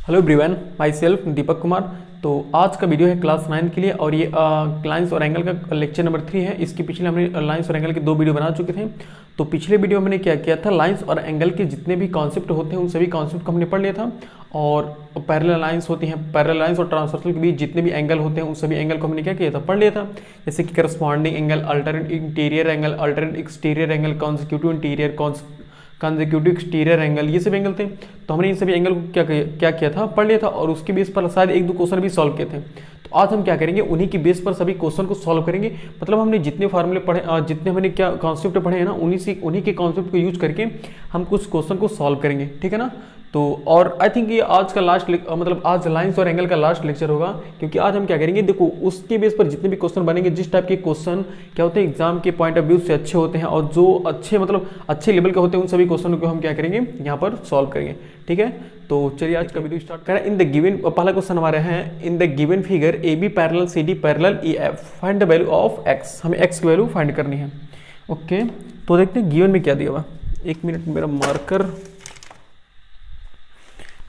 Hello everyone, my self Deepak Kumar. तो आज का वीडियो है क्लास 9 के लिए और ये लाइंस और एंगल का लेक्चर नंबर 3 है। इसके पिछले हमने लाइंस और एंगल के 2 वीडियो बना चुके थे। तो पिछले वीडियो में हमने क्या किया था, लाइंस और एंगल के जितने भी कॉन्सेप्ट होते हैं उन सभी कॉन्सेप्ट को हमने पढ़ लिया था। और पैरेलल लाइंस होती हैं, पैरेलल लाइंस और ट्रांसवर्सल के बीच जितने भी एंगल होते हैं उन सभी एंगल को हमने क्या किया था, पढ़ लिया था। जैसे कि corresponding angle, alternate interior angle, alternate exterior angle, consecutive interior, consecutive exterior angle, ये सब एंगल थे। तो हमने इन सभी एंगल को क्या किया था, पढ़ लिया था। और उसके बेस पर शायद 1-2 क्वेश्चन भी सॉल्व किए थे। तो आज हम क्या करेंगे, उन्हीं की बेस पर सभी क्वेश्चन को सॉल्व करेंगे। मतलब हमने जितने फार्मूले पढ़े, जितने हमने क्या कॉन्सेप्ट पढ़े हैं ना, उन्हीं के कॉन्सेप्ट को यूज करके हम कुछ क्वेश्चन को सॉल्व करेंगे, ठीक है ना। तो और आई थिंक ये आज का लास्ट मतलब आज लाइंस और एंगल का लास्ट लेक्चर होगा, क्योंकि आज हम क्या करेंगे, देखो उसके बेस पर जितने भी क्वेश्चन बनेंगे, जिस टाइप के क्वेश्चन क्या होते हैं एग्जाम के पॉइंट ऑफ व्यू से अच्छे होते हैं और जो अच्छे मतलब अच्छे लेवल के होते हैं, उन सभी क्वेश्चन को हम क्या करेंगे यहाँ पर सॉल्व करेंगे, ठीक है। तो चलिए आज का वीडियो स्टार्ट करें। इन द गिवन, पहला क्वेश्चन हमारे हैं, in the given figure A B parallel C D parallel E F, find the value of X. हमें एक्स की वैल्यू फाइंड करनी है। ओके, तो देखते हैं गिवन में क्या दिया हुआ। 1 मिनट मेरा मार्कर।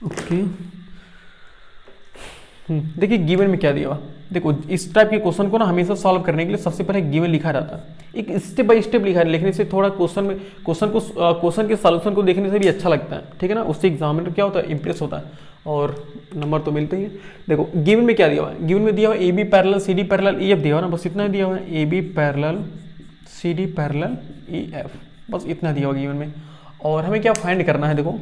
ओके, देखिए गिवन में क्या दिया हुआ। देखो इस टाइप के क्वेश्चन को ना हमेशा सॉल्व करने के लिए सबसे पहले गिवन लिखा रहता है। एक स्टेप बाय स्टेप लिखा है, लिखने से थोड़ा क्वेश्चन के सॉल्यूशन को देखने से भी अच्छा लगता है, ठीक है ना। उससे एग्जामिनर क्या होता है, इंप्रेस होता है और नंबर तो मिलते ही है। देखो गिवन में क्या दिया हुआ है, गिवन में दिया हुआ A B parallel C D parallel E F दिया हुआ ना, बस इतना दिया हुआ है। A B parallel C D parallel E F, बस इतना दिया हुआ गिवन में। और हमें क्या फाइंड करना है, देखो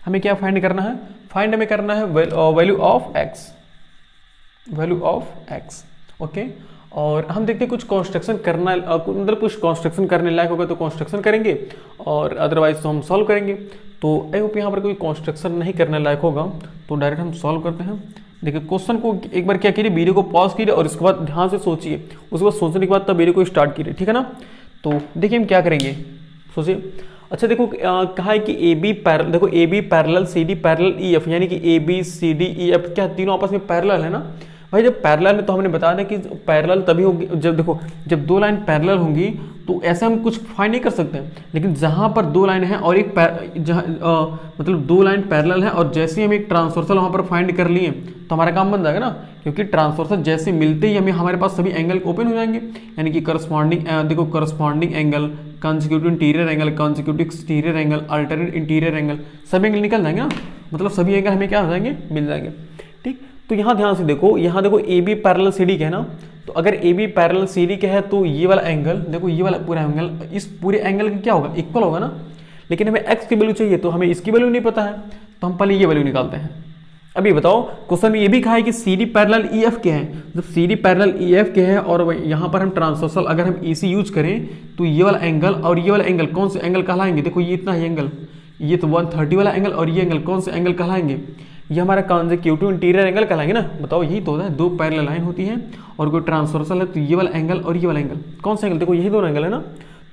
हमें क्या फाइंड करना है, हमें करना है value of x, value of x. Okay, और हम देखते हैं कुछ कंस्ट्रक्शन करना, मतलब कुछ कंस्ट्रक्शन करने लायक होगा तो कंस्ट्रक्शन करेंगे और अदरवाइज तो हम सॉल्व करेंगे। तो आई होप यहाँ पर कोई कंस्ट्रक्शन नहीं करने लायक होगा, तो डायरेक्ट हम सॉल्व करते हैं। देखिए क्वेश्चन को एक बार क्या कीजिए, वीडियो को पॉज कीजिए और इसके बाद ध्यान से सोचिए, उसके बाद सोचने के बाद तब वीडियो को स्टार्ट कीजिए, ठीक है ना। तो देखिए हम क्या करेंगे, सोचिए। अच्छा देखो कहा है कि ए बी पैरेलल, देखो A B parallel C D parallel E F, यानी कि A B C D E F क्या तीनों आपस में पैरेलल है ना भाई। जब पैरेलल में तो हमने बताया था कि पैरेलल तभी होगी जब, देखो जब 2 लाइन पैरेलल होंगी तो ऐसे हम कुछ फाइंड नहीं कर सकते। लेकिन जहाँ पर 2 लाइन है और एक मतलब 2 लाइन पैरेलल है और जैसे हम एक ट्रांसवर्सल वहाँ पर फाइंड कर लिए तो हमारा काम बन जाएगा ना, क्योंकि ट्रांसवर्सल जैसे मिलते ही हमें हमारे पास सभी एंगल ओपन हो जाएंगे। यानी कि करस्पॉन्डिंग, देखो corresponding angle, consecutive interior angle, consecutive exterior angle, alternate interior angle, सभी एंगल निकल जाएंगे ना, मतलब सभी एंगल हमें क्या हो जाएंगे, मिल जाएंगे, ठीक। तो यहाँ ध्यान से देखो, यहाँ देखो A B parallel C D का है ना, तो अगर A B parallel C D का है तो ये वाला एंगल, देखो ये वाला पूरा एंगल इस पूरे एंगल का क्या होगा, इक्वल होगा ना। लेकिन हमें एक्स की वैल्यू चाहिए तो हमें इसकी वैल्यू नहीं पता है, तो हम पहले ये वैल्यू निकालते हैं। अभी बताओ, क्वेश्चन में ये भी कहा है कि C D parallel E F के हैं। जब C D parallel E F के हैं और यहाँ पर हम ट्रांसवर्सल अगर हम इसी यूज करें तो ये वाला एंगल और ये वाला एंगल कौन से एंगल कहलाएंगे, देखो ये इतना ही एंगल, ये तो 130 वाला एंगल और ये एंगल कौन से एंगल कहलाएंगे, ये हमारा कंसेक्यूटिव इंटीरियर एंगल कहलाएंगे ना। बताओ यही तो होता है, 2 पैरेलल लाइन होती है और कोई ट्रांसवर्सल है तो ये वाला एंगल और ये वाला एंगल कौन सा एंगल, देखो यही दोनों एंगल है ना,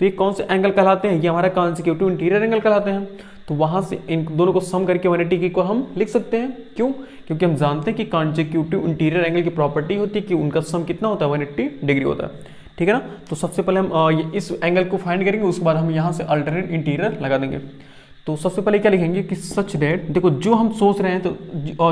तो ये कौन से एंगल कहलाते हैं, ये हमारा कंसेक्यूटिव इंटीरियर एंगल कहलाते हैं। तो वहां से इन दोनों को सम करके 180 की इक्वल हम लिख सकते हैं। क्यों, क्योंकि हम जानते हैं कि कंसेक्यूटिव इंटीरियर एंगल की प्रॉपर्टी होती है कि उनका सम कितना होता है, 180 डिग्री होता है, ठीक है ना। तो सबसे पहले हम इस एंगल को फाइंड करेंगे, उसके बाद हम यहाँ से अल्टरनेट इंटीरियर लगा देंगे। तो सबसे पहले क्या लिखेंगे कि सच दैट, देखो जो हम सोच रहे हैं तो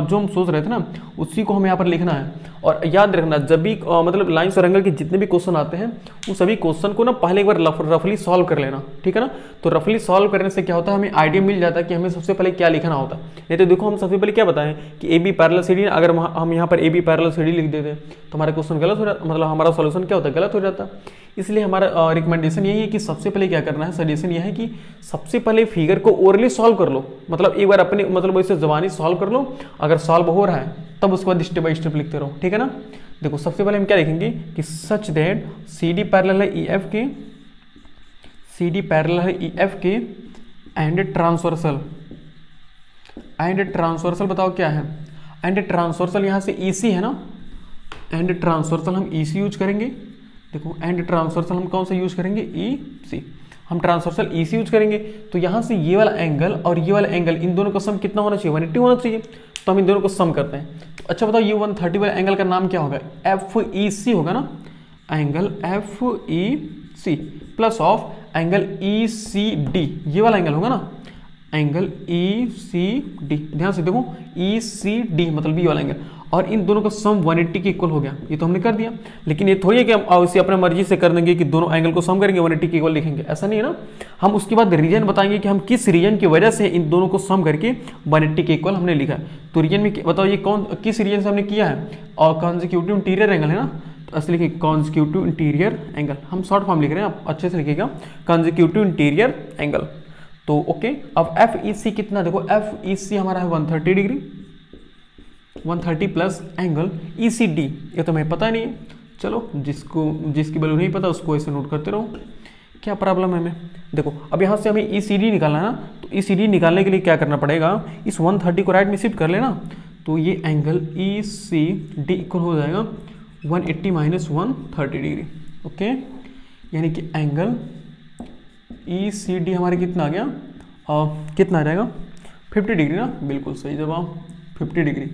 जो हम सोच रहे थे ना उसी को हमें यहाँ पर लिखना है। और याद रखना, जब भी मतलब लाइंस और एंगल के जितने भी क्वेश्चन आते हैं उन सभी क्वेश्चन को ना पहले एक बार रफली सॉल्व कर लेना, ठीक है ना। तो रफली सॉल्व करने से क्या होता है, हमें आइडिया मिल जाता है कि हमें सबसे पहले क्या लिखना होता है। नहीं तो देखो हम सबसे पहले क्या बताएं कि A B parallel C D, अगर हम यहाँ पर A B parallel C D लिख देते तो हमारा क्वेश्चन गलत हो जाता, मतलब हमारा सोल्यूशन क्या होता है, गलत हो जाता। इसलिए हमारा रिकमेंडेशन यही है कि सबसे पहले क्या करना है, सजेशन यह है कि सबसे पहले फिगर को ओरली सॉल्व कर लो, मतलब एक बार अपने मतलब वैसे जबानी सॉल्व कर लो। अगर सॉल्व हो रहा है तब उसके बाद स्टेप बाय स्टेप लिखते रहो, ठीक है ना। देखो सबसे पहले हम क्या लिखेंगे कि such that C D parallel है ई एफ के, सी डी पैरेलल है ई एफ के एंड ट्रांसवर्सल, एंड ट्रांसवर्सल बताओ क्या है, एंड ट्रांसवर्सल यहाँ से ई सी है ना, एंड ट्रांसवर्सल हम ई सी यूज करेंगे। देखो एंड ट्रांसवर्सल हम कौन सा यूज करेंगे, ई सी, हम ट्रांसवर्सल ई सी यूज करेंगे। तो यहाँ से ये वाला एंगल और ये वाला एंगल, इन दोनों का सम कितना होना चाहिए, 180 होना चाहिए। तो हम इन दोनों को सम करते हैं। तो अच्छा बताओ ये 130 वाला एंगल का नाम क्या होगा, एफ ई सी होगा ना, angle F E C plus of angle E C D, ये वाला एंगल होगा ना। एंगल ई सी डी, ध्यान से देखो ई सी डी मतलब बी वाला एंगल, और इन दोनों का सम 180 के इक्वल हो गया, ये तो हमने कर दिया। लेकिन ये थोड़ी है कि हम इसे अपने मर्जी से कर देंगे कि दोनों एंगल को सम करेंगे 180 के इक्वल लिखेंगे, ऐसा नहीं है ना। हम उसके बाद रीजन बताएंगे कि हम किस रीजन की वजह से इन दोनों को सम करके 180 के इक्वल हमने लिखा है। तो रीजन में बताओ ये कौन किस रीजन से हमने किया है, और कॉन्जिक्यूटिव इंटीरियर एंगल है ना, तो ऐसे लिखिए कॉन्जिक्यूटिव इंटीरियर एंगल, हम शॉर्ट फॉर्म लिख रहे हैं, आप अच्छे से लिखिएगा कॉन्जिक्यूटिव इंटीरियर एंगल। तो ओके, अब एफ ई सी कितना, देखो एफ ई सी हमारा है 130 degree, 130 plus angle E C D, ये तो हमें पता नहीं है। चलो जिसकी वैल्यू नहीं पता उसको ऐसे नोट करते रहो, क्या प्रॉब्लम है हमें। देखो अब यहाँ से हमें ई सी डी निकालना है ना, तो ई सी डी निकालने के लिए क्या करना पड़ेगा, इस 130 को राइट में शिफ्ट कर लेना, तो ये angle E C D equal हो जाएगा 180 माइनस 130 डिग्री। ओके, यानी कि एंगल ई सी डी हमारे कितना आ गया, कितना आ जाएगा 50 डिग्री ना, बिल्कुल सही जवाब 50 डिग्री।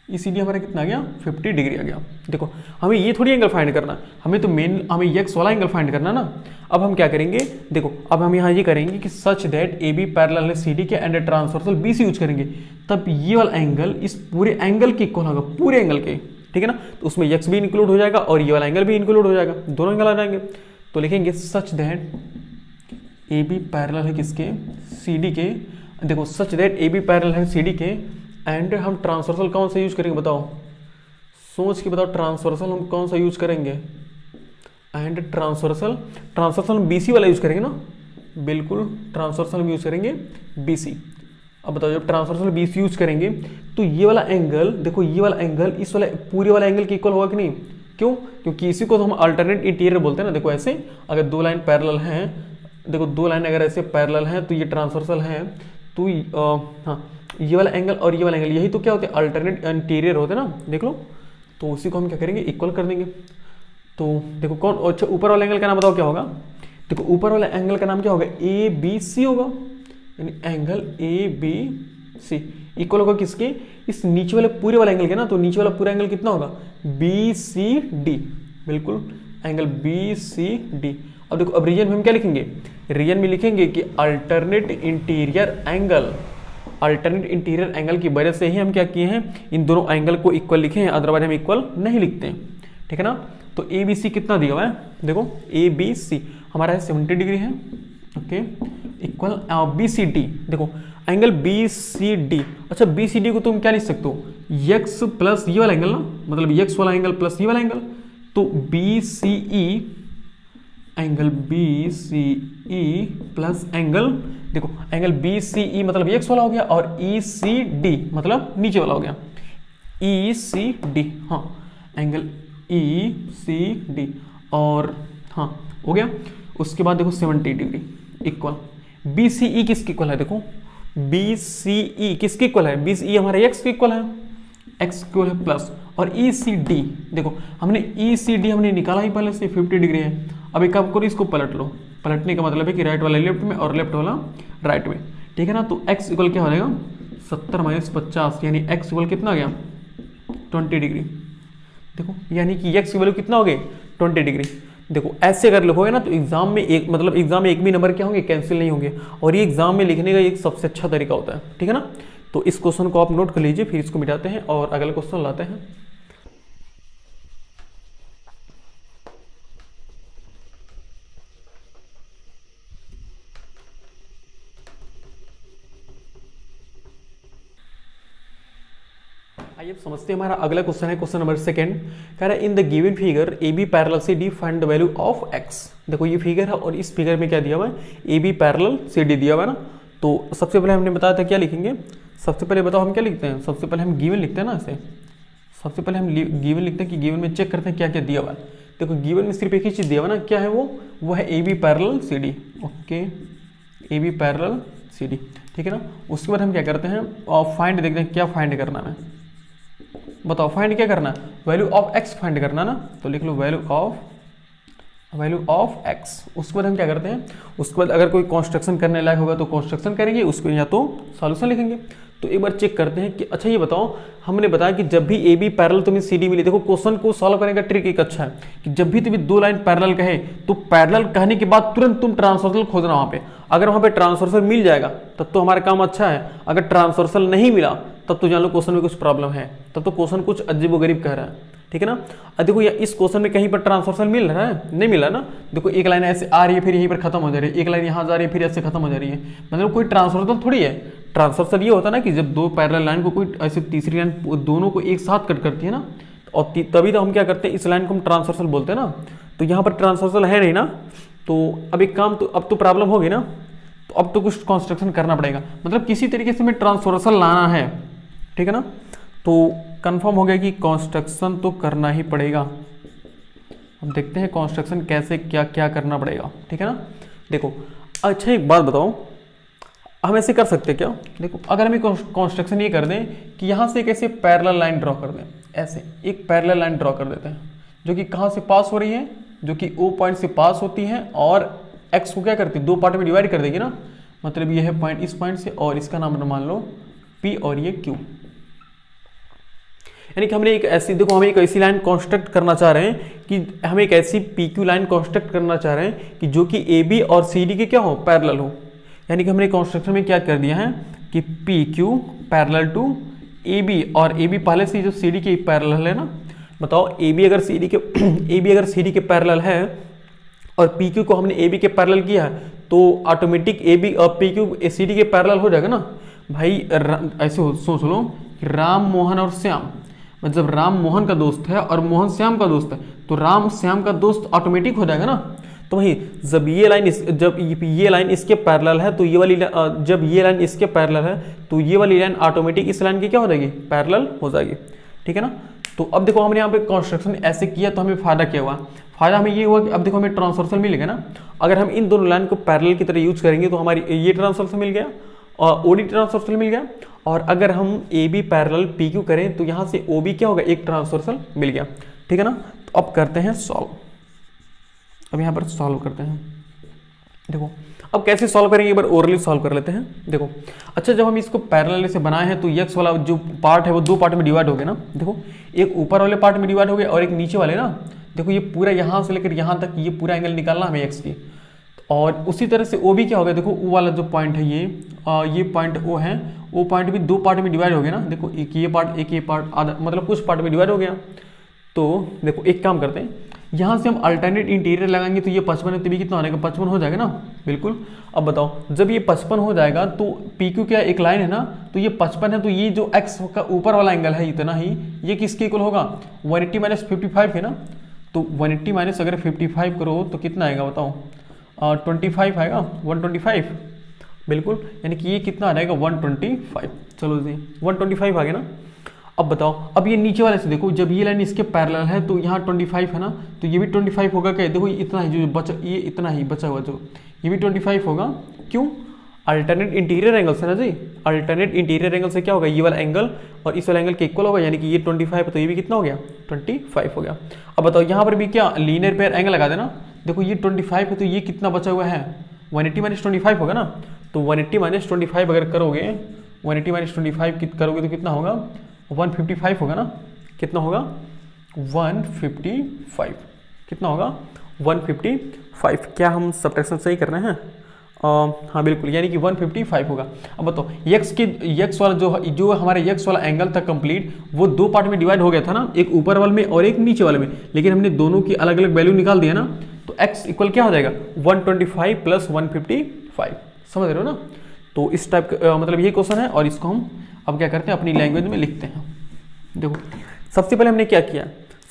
ई सी डी हमारा कितना आ गया 50 डिग्री आ गया। देखो हमें ये थोड़ी एंगल फाइंड करना, हमें तो हमें एक्स वाला एंगल फाइंड करना ना। अब हम क्या करेंगे, देखो अब हम यहाँ ये करेंगे कि such that A B parallel है सी डी के and transversal B C use करेंगे, तब ये वाला एंगल इस पूरे एंगल के इक्वल होगा, पूरे एंगल के, ठीक है ना। तो उसमें एक्स भी इंक्लूड हो जाएगा और ये वाला एंगल भी इंक्लूड हो जाएगा, दोनों एंगल आ जाएंगे। तो लिखेंगे such that A B parallel है किसके, सी डी के, देखो such that A B parallel है सी डी के, एंड हम ट्रांसवर्सल कौन सा यूज करेंगे बताओ, सोच के बताओ, ट्रांसवर्सल हम कौन सा यूज करेंगे, एंड ट्रांसवर्सल हम बीसी वाला यूज करेंगे ना, बिल्कुल ट्रांसवर्सल हम यूज करेंगे बीसी। अब बताओ जब ट्रांसवर्सल बीसी यूज करेंगे तो ये वाला एंगल, देखो ये वाला एंगल इस वाले पूरे वाला एंगल के इक्वल होगा कि नहीं, क्यों, क्योंकि इसी को तो हम अल्टरनेट इंटीरियर बोलते हैं ना। देखो ऐसे अगर दो लाइन पैरेलल हैं, देखो दो लाइन अगर ऐसे पैरेलल हैं तो ये ट्रांसवर्सल है, तो हाँ ये वाला एंगल और ये वाला एंगल यही तो क्या होते हैं, अल्टरनेट इंटीरियर होते हैं ना, देख लो। तो उसी को हम क्या करेंगे, इक्वल कर देंगे। तो देखो कौन, अच्छा ऊपर वाले एंगल का नाम बताओ क्या होगा, देखो ऊपर वाले एंगल का नाम क्या होगा, ए बी सी होगा, यानी angle A B C equal होगा किसके, इस नीचे वाले पूरे वाले एंगल के ना। तो नीचे वाला पूरा एंगल कितना होगा, बी सी डी, बिल्कुल एंगल बी सी डी। अब देखो अब रीजन में हम क्या लिखेंगे, रीजन में लिखेंगे कि alternate interior angle, alternate interior angle की वजह से ही हम क्या किए हैं, इन दोनों एंगल को इक्वल लिखे हैं, अदरवाइज हम इक्वल नहीं लिखते हैं, ठीक है ना। तो ए बी सी कितना दिया हुआ है, देखो ए बी सी हमारा है 70 डिग्री है, okay, equal B C D, देखो एंगल बी सी डी। अच्छा बी सी डी को तुम क्या लिख सकते हो, एक्स प्लस ये वाला एंगल ना, मतलब एक्स वाला एंगल प्लस ये वाला एंगल, तो B C E, angle B C E plus angle, देखो एंगल बी सी ई मतलब एक्स वाला हो गया, और ई सी डी मतलब नीचे वाला हो गया, ई सी डी, हाँ एंगल ई सी डी, और हाँ हो गया। उसके बाद देखो 70 डिग्री इक्वल बी सी ई किसके इक्वल है, देखो बी सी ई किसके इक्वल है, बी सी ई हमारे एक्स के इक्वल है, एक्स इक्वल है प्लस, और ई सी डी, देखो हमने ई सी डी हमने निकाला ही पहले से 50 डिग्री है। अब एक काम करो, इसको पलट लो, पलटने का मतलब है कि राइट वाला लेफ्ट में और लेफ्ट वाला राइट में, ठीक है ना। तो x इक्वल क्या हो जाएगा 70 माइनस 50, यानी x इक्वल कितना आ गया 20 डिग्री, देखो यानी कि x की वैल्यू कितना हो गई 20 डिग्री। देखो ऐसे अगर लिखोगे ना तो एग्जाम में एक, मतलब एग्जाम में एक भी नंबर क्या होंगे, कैंसिल नहीं होंगे, और ये एग्जाम में लिखने का एक सबसे अच्छा तरीका होता है, ठीक है ना। तो इस क्वेश्चन को आप नोट कर लीजिए, फिर इसको मिटाते हैं और अगला क्वेश्चन लाते हैं। आइए अब समझते हैं, हमारा अगला क्वेश्चन है क्वेश्चन नंबर 2, कह रहा है in the given figure A B parallel C D find the value of X. देखो ये फिगर है और इस फिगर में क्या दिया हुआ है, A B parallel C D दिया हुआ है ना। तो सबसे पहले हमने बताया था क्या लिखेंगे, सबसे पहले बताओ हम क्या लिखते हैं, सबसे पहले हम गिवन लिखते हैं ना, ऐसे सबसे पहले हम गिवन लिखते हैं कि गिवन में चेक करते हैं क्या क्या दिया हुआ है। देखो गिवन में सिर्फ एक ही चीज़ दिया हुआ ना, क्या है वो है A B parallel C D, okay A B parallel C D, ठीक है ना। उसके बाद हम क्या करते हैं और फाइंड देखते हैं क्या फाइंड करना है, बताओ फाइंड क्या करना है, वैल्यू ऑफ एक्स फाइंड करना ना। तो लिख low value of value of x. उसके बाद हम क्या करते हैं, उसके बाद अगर कोई कंस्ट्रक्शन करने लायक होगा तो कंस्ट्रक्शन करेंगे, उसको या तो सॉल्यूशन लिखेंगे। तो एक बार चेक करते हैं कि अच्छा ये बताओ, हमने बताया कि जब भी ए बी पैरेलल तुम्हें सी डी मिले, देखो क्वेश्चन को सॉल्व करने का ट्रिक एक अच्छा है कि जब भी तुम्हें दो लाइन पैरेलल कहे तो पैरेलल कहने के बाद तुरंत तुम ट्रांसवर्सल खोजना वहां पे। अगर वहां पे ट्रांसवर्सल मिल जाएगा तब तो हमारा काम अच्छा है, अगर ट्रांसवर्सल नहीं मिला तब तो जान लो क्वेश्चन में कुछ प्रॉब्लम है, तब तो क्वेश्चन कुछ अजीबोगरीब कह रहा है, ठीक है ना। देखो इस क्वेश्चन में कहीं पर ट्रांसवर्सल मिल रहा है, नहीं मिला ना। देखो एक लाइन ऐसे आ रही है फिर यहीं पर खत्म हो जा रही है, एक लाइन यहाँ जा रही है फिर ऐसे खत्म हो जा रही है, मतलब कोई ट्रांसवर्सल थोड़ी है। ट्रांसवर्सल ये होता है ना कि जब दो पैरेलल लाइन को कोई ऐसे तीसरी लाइन दोनों को एक साथ कट करती है ना, और तभी तो हम क्या करते हैं, इस लाइन को हम ट्रांसवर्सल बोलते हैं ना। तो यहाँ पर ट्रांसवर्सल है नहीं ना, तो अब एक काम, तो अब तो प्रॉब्लम होगी ना, तो अब तो कुछ कंस्ट्रक्शन करना पड़ेगा, मतलब किसी तरीके से हमें ट्रांसवर्सल लाना है, ठीक है ना। तो कंफर्म हो गया कि कंस्ट्रक्शन तो करना ही पड़ेगा। अब देखते हैं कंस्ट्रक्शन कैसे क्या क्या करना पड़ेगा, ठीक है ना। देखो अच्छा एक बात बताओ, हम ऐसे कर सकते हैं क्या, देखो अगर हम कंस्ट्रक्शन ये कर दें कि यहाँ से एक ऐसे पैरेलल लाइन ड्रॉ कर दें, ऐसे एक पैरेलल लाइन ड्रॉ कर देते हैं जो कि कहाँ से पास हो रही है, जो कि O पॉइंट से पास होती है और X को क्या करती है, दो पार्ट में डिवाइड कर देगी ना, मतलब ये है पॉइंट इस पॉइंट से और इसका नाम मान लो P और ये Q। यानी कि हमने एक ऐसी, देखो हम एक ऐसी लाइन कंस्ट्रक्ट करना चाह रहे हैं कि हम एक ऐसी PQ लाइन कंस्ट्रक्ट करना चाह रहे हैं कि जो कि AB और CD के क्या हो, पैरेलल हो। यानी कि हमने कंस्ट्रक्शन में क्या कर दिया है कि PQ पैरेलल टू AB, और AB पहले से जो CD के पैरेलल है ना। बताओ AB अगर CD के पैरेलल है और PQ को हमने AB के पैरेलल किया है तो ऑटोमेटिक AB और PQ CD के पैरेलल हो जाएगा ना भाई। ऐसे सोच लो कि राम मोहन और श्याम, मतलब राम मोहन का दोस्त है और मोहन श्याम का दोस्त है, तो राम श्याम का दोस्त ऑटोमेटिक हो जाएगा ना। तो वही जब ये लाइन इसके पैरेलल है तो ये वाली, जब ये लाइन इसके पैरेलल है तो ये वाली लाइन ऑटोमेटिक इस लाइन की क्या हो जाएगी, पैरेलल हो जाएगी, ठीक है ना। तो अब देखो हमने यहाँ पे कंस्ट्रक्शन ऐसे किया तो हमें फायदा क्या हुआ, फायदा हमें ये हुआ कि अब देखो हमें ट्रांसवर्सल मिलेगा ना। अगर हम इन दोनों लाइन को पैरेलल की तरह यूज करेंगे तो हमारी ये ट्रांसवर्सल मिल गया और OD ट्रांसवर्सल मिल गया, और अगर हम AB पैरेलल PQ करें तो यहाँ से OB क्या होगा, एक ट्रांसवर्सल मिल गया, ठीक है ना। तो अब करते हैं सॉल्व, अब यहाँ पर सॉल्व करते हैं। देखो अब कैसे सॉल्व करेंगे, एक बार ओरली सॉल्व कर लेते हैं। देखो अच्छा जब हम इसको पैरेलल से बनाए हैं तो x वाला जो पार्ट है वो दो पार्ट में डिवाइड हो गया ना। देखो एक ऊपर वाले पार्ट में डिवाइड हो गया और एक नीचे वाले ना। देखो ये पूरा यहाँ से लेकर यहाँ तक ये पूरा एंगल निकालना हमें x की, और उसी तरह से O भी क्या हो गया, देखो O वाला जो पॉइंट है ये पॉइंट O है, वो पॉइंट भी दो पार्ट में डिवाइड हो गया ना। देखो एक ये पार्ट आधा, मतलब कुछ पार्ट में डिवाइड हो गया। तो देखो एक काम करते हैं, यहाँ से हम अल्टरनेट इंटीरियर लगाएंगे तो ये 55 है, तो भी कितना हो जाएगा, 55 हो जाएगा ना, बिल्कुल। अब बताओ जब ये 55 हो जाएगा तो PQ क्या एक लाइन है ना, तो ये 55 है, तो ये जो x का ऊपर वाला एंगल है इतना ही, ये किसके इक्वल होगा, 180 माइनस 55 है ना। तो 180 माइनस अगर 55 करो तो कितना आएगा बताओ, 25 आएगा, 125, बिल्कुल। यानी कि ये कितना आ जाएगा 125। चलो जी 125 आ गया ना। अब बताओ अब ये नीचे वाले से देखो, जब ये लाइन इसके पैरेलल है तो यहाँ 25 है ना, तो ये भी 25 होगा क्या, देखो इतना ही जो बचा, ये इतना ही बचा हुआ जो ये भी 25 होगा। क्यों, अल्टरनेट इंटीरियर एंगल से ना जी, अल्टरनेट इंटीरियर एंगल से क्या होगा, ये वाला एंगल और इस वाला एंगल के इक्वल होगा, यानी कि ये 25 तो ये भी कितना हो गया 25 हो गया। अब बताओ यहाँ पर भी क्या लीनियर पेयर एंगल लगा देना। देखो ये 25 है तो ये कितना बचा हुआ है 180 माइनस 25 होगा ना। तो 180 माइनस 25 अगर करोगे, 180 माइनस 25 करोगे तो कितना होगा 155 होगा ना। कितना होगा 155, कितना होगा 155। क्या हम सब्ट्रैक्शन सही कर रहे हैं, हाँ बिल्कुल, यानी कि 155 होगा। अब बताओ x वाला जो हमारे x वाला एंगल था कंप्लीट, वो दो पार्ट में डिवाइड हो गया था ना, एक ऊपर वाले में और एक नीचे वाले में, लेकिन हमने दोनों की अलग अलग वैल्यू निकाल दिया ना। तो x इक्वल क्या हो जाएगा 125 प्लस 155, समझ रहे हो ना। तो इस टाइप का मतलब यही क्वेश्चन है, और इसको हम अब क्या करते हैं अपनी लैंग्वेज में लिखते हैं। देखो सबसे पहले हमने क्या किया,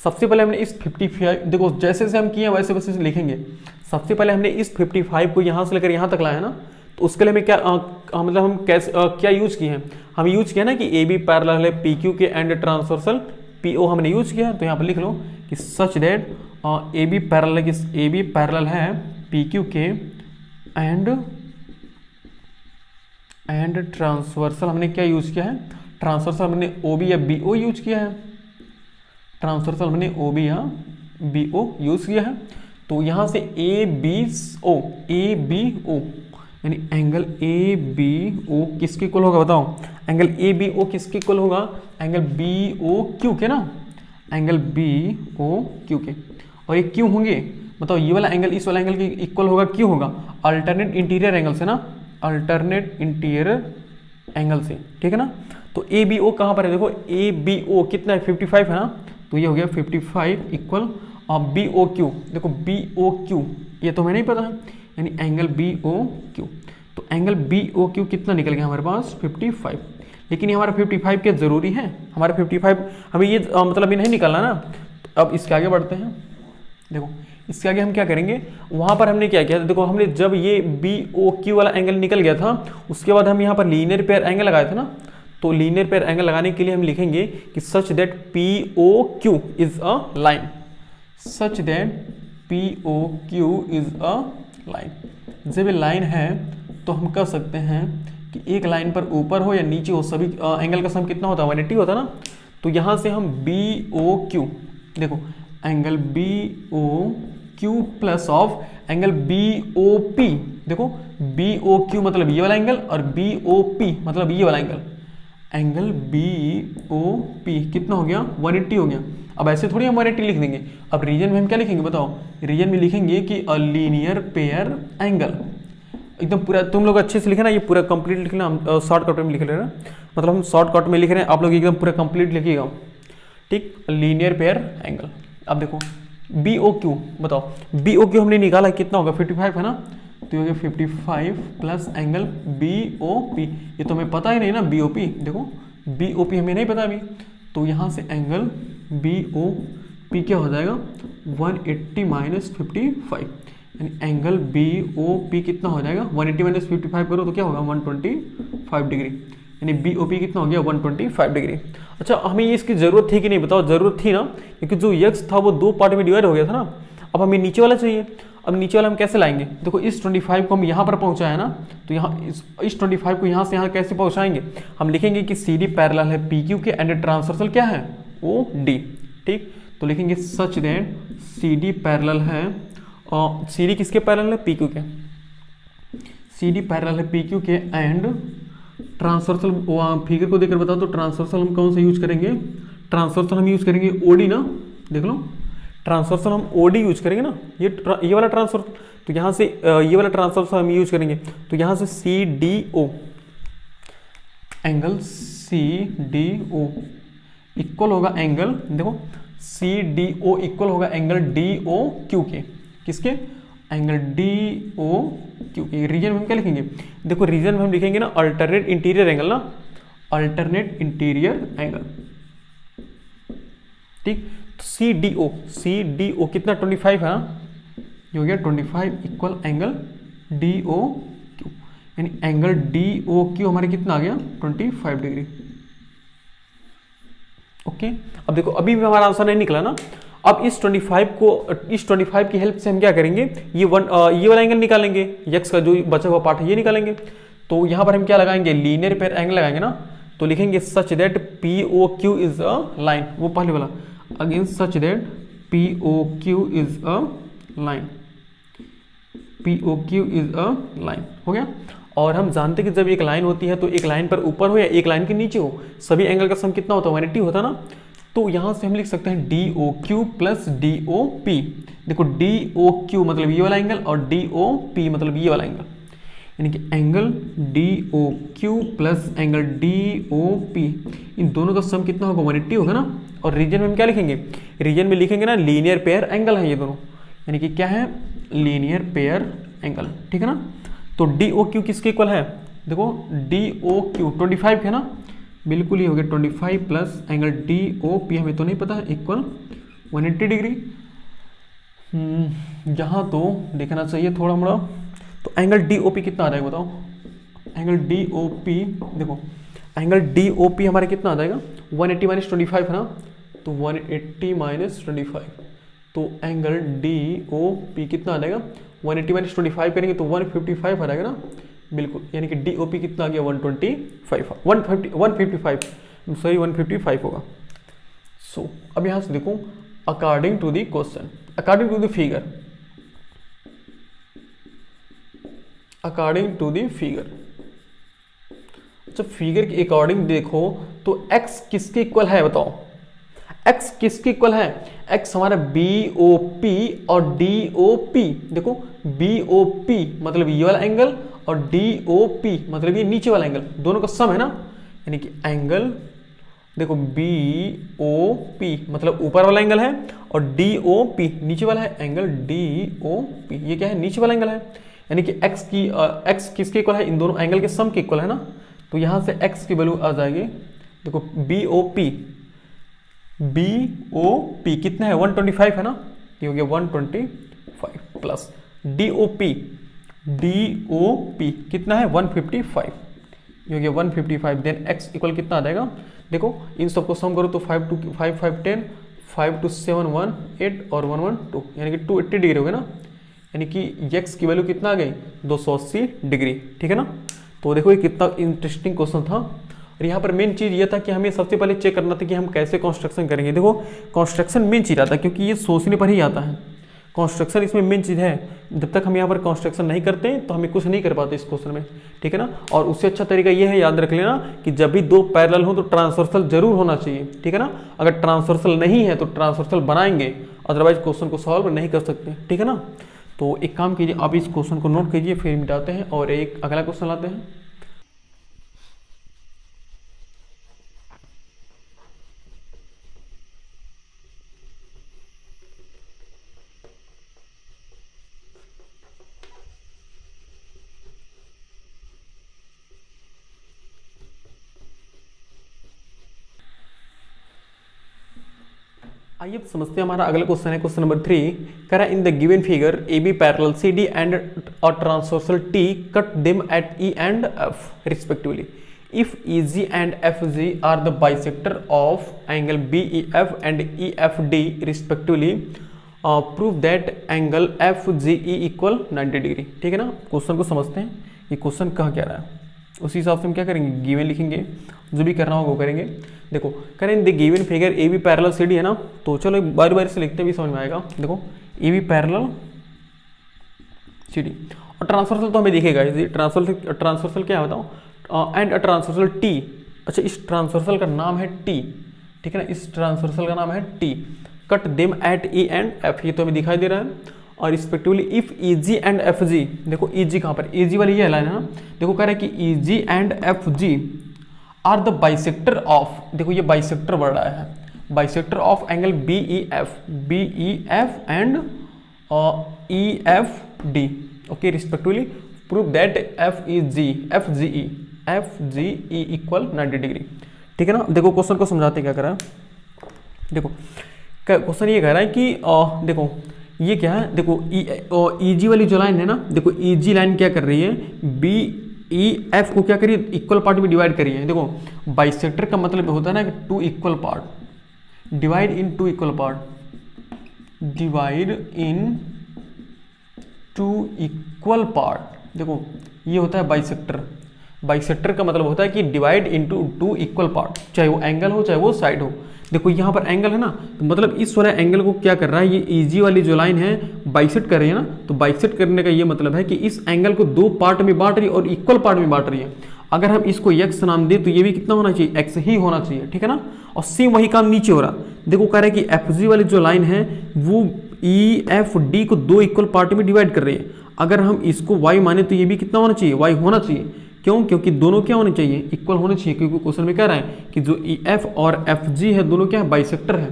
सबसे पहले हमने इस 55, देखो जैसे जैसे हम किए वैसे वैसे लिखेंगे। सबसे पहले हमने इस 55 को यहाँ से लेकर यहाँ तक लाया ना, तो उसके लिए हमें क्या मतलब हम कैसे क्या यूज किए हैं, हम यूज किया ना कि AB पैरेलल है PQ के एंड ट्रांसवर्सल PO हमने यूज किया। तो यहाँ पर लिख लो कि सच दैट AB पैरेलल है PQ के एंड ट्रांसवर्सल हमने क्या यूज किया है, ट्रांसवर्सल हमने OB या BO यूज किया है, ट्रांसवर्सल हमने OB या BO यूज किया है। तो यहाँ से ए बी ओ, यानी एंगल ए बी ओ किसके इक्वल होगा बताओ? एंगल ए बी ओ किसके इक्वल होगा? एंगल बी ओ क्यू के ना, एंगल बी ओ क्यू के। और ये क्यों होंगे बताओ? ये वाला एंगल इस वाला एंगल के इक्वल होगा, क्यों होगा? अल्टरनेट इंटीरियर एंगल से ना, अल्टरनेट इंटीरियर एंगल से, ठीक है ना। तो ए बी ओ कहाँ पर है? देखो ए बी ओ कितना है? 55 है ना, तो ये हो गया 55 इक्वल बी ओ क्यू। देखो बी ओ क्यू ये तो हमें नहीं पता है, यानी एंगल बी ओ क्यू। तो एंगल बी ओ क्यू कितना निकल गया हमारे पास? 55। लेकिन ये हमारा 55 क्या ज़रूरी है? हमारा 55 हमें ये मतलब ये नहीं निकालना ना। तो अब इसके आगे बढ़ते हैं। देखो इसके आगे हम क्या करेंगे, वहाँ पर हमने क्या किया? देखो हमने जब ये बी ओ क्यू वाला एंगल निकल गया था, उसके बाद हम यहाँ पर लीनियर पेयर एंगल लगाए थे ना। तो लीनियर पेयर एंगल लगाने के लिए हम लिखेंगे कि such that P O Q is a line, such that P O Q is a line. जब ये लाइन है तो हम कह सकते हैं कि एक लाइन पर ऊपर हो या नीचे हो, सभी एंगल का सम कितना होता है? 180 होता है ना। तो यहाँ से हम बी ओ क्यू, देखो angle B O Q plus of angle B O P. देखो बी ओ क्यू मतलब ये वाला एंगल और बी ओ पी मतलब ये वाला angle. Angle B O P कितना हो गया? 180 हो गया। अब ऐसे थोड़ी हम 180 लिख देंगे। अब रीजन में हम क्या लिखेंगे बताओ? रीजन में लिखेंगे कि अ लीनियर पेयर एंगल। एकदम पूरा तुम लोग अच्छे से लिखे ना, ये पूरा कंप्लीट लिखना, हम शॉर्टकट में लिख ले रहे हैं, मतलब हम शॉर्टकट में लिख रहे हैं, आप लोग एकदम पूरा कंप्लीट लिखिएगा, ठीक। Linear pair angle. अब देखो बी ओ क्यू बताओ, बी ओ क्यू हमने निकाला कितना होगा? 55 है ना, तो ये हो गया 55 plus angle B O P. ये तो हमें पता ही नहीं ना बी ओ पी, देखो बी ओ पी हमें नहीं पता अभी। तो यहाँ से एंगल बी ओ पी क्या हो जाएगा? 180 माइनस 55, यानी एंगल बी ओ पी कितना हो जाएगा? 180 माइनस 55 करो तो क्या होगा? 125 डिग्री, यानी बी ओ पी कितना हो गया? 125 डिग्री। अच्छा हमें ये इसकी ज़रूरत थी कि नहीं बताओ? ज़रूरत थी ना, क्योंकि जो यक्स था वो दो पार्ट में डिवाइड हो गया था ना। अब हमें नीचे वाला चाहिए। अब नीचे वाला हम कैसे लाएंगे? देखो इस 25 को हम यहाँ पर पहुँचाए ना, तो यहाँ इस 25 को यहाँ से यहाँ कैसे पहुँचाएंगे? हम लिखेंगे कि सी डी पैरेलल है पी क्यू के एंड ट्रांसवर्सल क्या है? ओ डी, ठीक। तो लिखेंगे such that C D parallel है, और सी डी किसके पैरेलल है? पी क्यू के। सी डी पैरेलल है पी क्यू के एंड ट्रांसवर्सल, फिगर को देखकर बताओ तो ट्रांसवर्सल हम कौन सा यूज करेंगे? ट्रांसवर्सल हम यूज करेंगे ओडी ना, देख लो ट्रांसवर्सल हम ओडी यूज करेंगे ना, ये वाला ट्रांसवर्सल। तो यहाँ से ये वाला ट्रांसवर्सल हम यूज करेंगे, तो यहाँ से C D O, angle C D O equal होगा एंगल, देखो सी डी ओ इक्वल होगा एंगल डी ओ क्यू के। किसके? एंगल डी ओ क्यू के। रीजन में हम क्या लिखेंगे? देखो रीजन में हम लिखेंगे ना अल्टरनेट इंटीरियर एंगल ना, अल्टरनेट इंटीरियर एंगल, ठीक। सी डी ओ कितना? 25 है ना, ये हो गया 25 equal angle D O Q, यानी एंगल डी ओ क्यू हमारे कितना आ गया? 25 डिग्री। ओके अब देखो अभी भी हमारा आंसर नहीं निकला ना। अब इस 25 की हेल्प से हम क्या करेंगे? ये वाला एंगल निकालेंगे, यक्स का जो बचा हुआ पार्ट है ये निकालेंगे। तो यहाँ पर हम क्या लगाएंगे? लीनियर पेयर एंगल लगाएंगे ना, तो लिखेंगे such that P O Q is a line, वो पहले वाला again such that P O Q is a line, P O Q is a line हो गया। और हम जानते हैं कि जब एक लाइन होती है तो एक लाइन पर ऊपर हो या एक लाइन के नीचे हो, सभी एंगल का सम कितना होता है? 180 होता है ना। तो यहाँ से हम लिख सकते हैं D O Q plus D O P. देखो डी ओ क्यू मतलब ये वाला एंगल और डी ओ पी मतलब ये वाला एंगल, यानी कि angle D O Q plus angle D O P, इन दोनों का सम कितना होगा? 180 होगा ना। और रीजन में हम क्या लिखेंगे? रीजन में लिखेंगे ना लीनियर पेयर एंगल है ये दोनों, यानी कि क्या है? लीनियर पेयर एंगल, ठीक है ना। तो डी ओ क्यू किसके इक्वल है? देखो डी ओ क्यू 25 है ना, बिल्कुल ही हो गया 25 plus angle D O P हमें तो नहीं पता है, इक्वल 180 डिग्री। यहाँ तो देखना चाहिए थोड़ा मोड़ा। तो एंगल डी ओ पी कितना आ जाएगा बताओ? एंगल डी ओ पी, देखो एंगल डी ओ पी हमारे कितना आ जाएगा? 180 माइनस 25 है ना, तो 180 माइनस 25, तो एंगल डी ओ पी कितना आ जाएगा? 180 माइनस 25 करेंगे तो 155 आ जाएगा ना, बिल्कुल। यानी कि डी ओ पी कितना आ गया? 155 होगा। सो अब यहाँ से देखो according to the question, according to the figure, according to the figure. अच्छा, फिगर के अकॉर्डिंग देखो तो x किसके इक्वल है बताओ, x किसके इक्वल है, x हमारा BOP और DOP। देखो BOP मतलब ये वाला एंगल और DOP मतलब ये नीचे वाला एंगल, दोनों का सम है ना, यानी कि एंगल देखो BOP मतलब ऊपर वाला एंगल है और DOP नीचे वाला है, एंगल DOP ये क्या है, नीचे वाला एंगल है, यानी कि x किसके इक्वल है, इन दोनों एंगल के सम के इक्वल है ना। तो यहां से x की वैल्यू आ जाएगी, देखो BOP कितना है 125 है ना, ये हो गया 125 प्लस DOP कितना है 155, ये हो गया 155। देन x इक्वल कितना आ जाएगा, देखो इन सबको सम करो तो 5 2 5 5 10 5 2 7 1 8 और 1 1 2 यानी कि 280 डिग्री हो गया ना, यानी कि x की वैल्यू कितना आ गई 280 डिग्री, ठीक है ना। तो देखो ये कितना इंटरेस्टिंग क्वेश्चन था। और यहाँ पर मेन चीज़ ये था कि हमें सबसे पहले चेक करना था कि हम कैसे कंस्ट्रक्शन करेंगे। देखो कंस्ट्रक्शन मेन चीज़ आता है क्योंकि ये सोचने पर ही आता है, कंस्ट्रक्शन इसमें मेन चीज़ है। जब तक हम यहाँ पर कंस्ट्रक्शन नहीं करते तो हमें कुछ नहीं कर पाते इस क्वेश्चन में, ठीक है ना। और उससे अच्छा तरीका ये है, याद रख लेना कि जब भी दो पैरेलल हो तो ट्रांसवर्सल जरूर होना चाहिए, ठीक है ना। अगर ट्रांसवर्सल नहीं है तो ट्रांसवर्सल बनाएंगे, अदरवाइज क्वेश्चन को सॉल्व नहीं कर सकते, ठीक है ना। तो एक काम कीजिए, आप इस क्वेश्चन को नोट कीजिए, फिर मिटाते हैं और एक अगला क्वेश्चन लाते हैं। आइए समझते हैं, हमारा अगला क्वेश्चन है क्वेश्चन नंबर 3। कह रहा है in the given figure AB parallel CD and और transversal T cut them at E and F respectively. If EG and FG are the bisector of angle BEF and EFD respectively, prove that angle FGE equal 90 degree, ठीक है ना। Question को समझते हैं, ये question कहाँ क्या रहा है, उसी हिसाब से हम क्या करेंगे, गिवन लिखेंगे, जो भी करना होगा वो करेंगे। देखो करें the given figure AB parallel CD है ना, तो चलो बारी बारी से लिखते भी समझ में आएगा। देखो AB पैरेलल CD और ट्रांसवर्सल तो हमें दिखेगा, ट्रांसवर्सल क्या है बताओ, एंड अ ट्रांसवर्सल T। अच्छा, इस ट्रांसवर्सल का नाम है T, ठीक है ना, इस ट्रांसवर्सल का नाम है T। Cut them at E and F, ये तो हमें दिखाई दे रहा है। और respectively if EG and FG, देखो EG कहाँ पर, EG वाली ये लाइन है ना, देखो कह रहा है कि EG and FG are the bisector of, देखो ये बाइसेक्टर बढ़ रहा है, bisector of angle BEF and EFD, okay respectively. Prove that FGE equal 90 degree, ठीक है ना। देखो क्वेश्चन को समझाते क्या कर रहा है, देखो क्वेश्चन ये कह रहा है कि देखो ये क्या है, देखो EG वाली जो लाइन है ना, देखो EG लाइन क्या कर रही है, BEF को क्या करिए, इक्वल पार्ट में डिवाइड करिए। देखो बाइसेक्टर का मतलब होता है ना कि two equal part, divide in two equal part, divide in two equal part. देखो ये होता है बाइसेक्टर, बाइसेक्टर का मतलब होता है कि divide into two equal part, चाहे वो एंगल हो चाहे वो साइड हो। देखो यहाँ पर एंगल है ना, तो मतलब इस वाले एंगल को क्या कर रहा है, ये EG वाली जो लाइन है बाइसेक्ट कर रही है ना, तो बाइसेक्ट करने का ये मतलब है कि इस एंगल को दो पार्ट में बांट रही है और इक्वल पार्ट में बांट रही है। अगर हम इसको x नाम दें तो ये भी कितना होना चाहिए, x ही होना चाहिए, ठीक है ना। और सेम वही काम नीचे हो रहा, देखो कह रहा है कि FG वाली जो लाइन है वो EFD को दो इक्वल पार्ट में डिवाइड कर रही है। अगर हम इसको y माने तो ये भी कितना होना चाहिए, y होना चाहिए। क्यों, क्योंकि दोनों क्या होने चाहिए, इक्वल होने चाहिए, क्योंकि क्वेश्चन में कह रहा है कि जो EF और FG है दोनों क्या है, बाइसेक्टर है।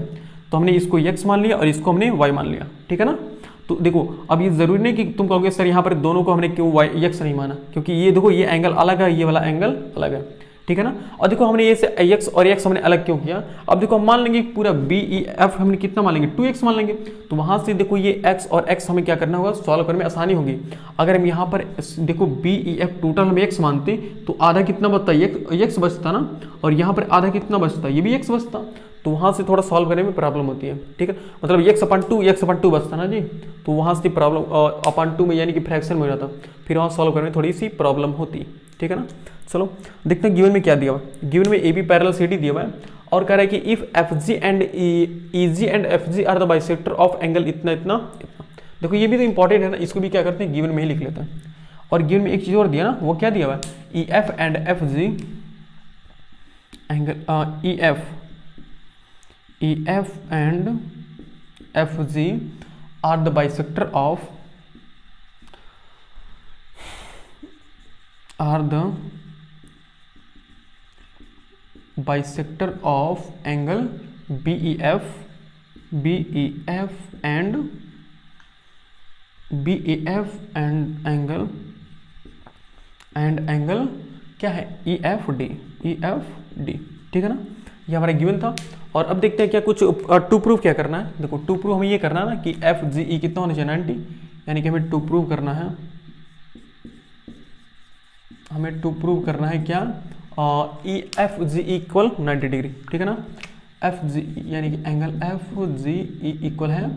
तो हमने इसको x मान लिया और इसको हमने y मान लिया, ठीक है ना। तो देखो अब ये जरूरी नहीं कि तुम कहोगे सर यहाँ पर दोनों को हमने क्यों x नहीं माना, क्योंकि ये देखो ये एंगल अलग है, ये वाला एंगल अलग है, ठीक है ना। और देखो हमने ये से x और x हमने अलग क्यों किया, अब देखो हम मान लेंगे पूरा BEF हमने कितना मान लेंगे, 2x मान लेंगे। तो वहां से देखो ये x और x हमें क्या करना होगा, सॉल्व करने में आसानी होगी। अगर हम यहाँ पर देखो BEF टोटल हम x मानते तो आधा कितना बचता, x बचता ना, और यहाँ पर आधा कितना बचता, ये भी x बचता। तो वहाँ से थोड़ा सॉल्व करने में प्रॉब्लम होती है, ठीक है, मतलब x/2 बचता ना जी, तो वहाँ से प्रॉब्लम अपन2 में यानी कि फ्रैक्शन में हो जाता, फिर वहाँ सॉल्व करने में थोड़ी सी प्रॉब्लम होती, ठीक है ना। चलो देखते हैं गिवन में क्या दिया हुआ है। गिवन में AB पैरेलल CD दिया हुआ है और कह रहा है कि if FG and EG and FG are the bisector of angle इतना इतना इतना। देखो ये भी तो इंपॉर्टेंट है ना, इसको भी क्या करते हैं गिवन में ही लिख लेते हैं। और गिवन में एक चीज और दिया ना, वो क्या दिया हुआ है, E F and F G angle, E F and F G are the bisector of, are the bisector of angle B E F and angle क्या है, ई एफ डी, ठीक है ना। ये हमारा गिवन था। और अब देखते हैं क्या कुछ टू प्रूफ क्या करना है। देखो टू प्रूफ हमें ये करना है ना कि एफ जी ई कितना होना चाहिए 90, यानी कि हमें टू प्रूव करना है, हमें टू प्रूव करना है क्या, E F G equal 90 degree, ठीक है ना। एफ जी यानी कि angle F G E equal है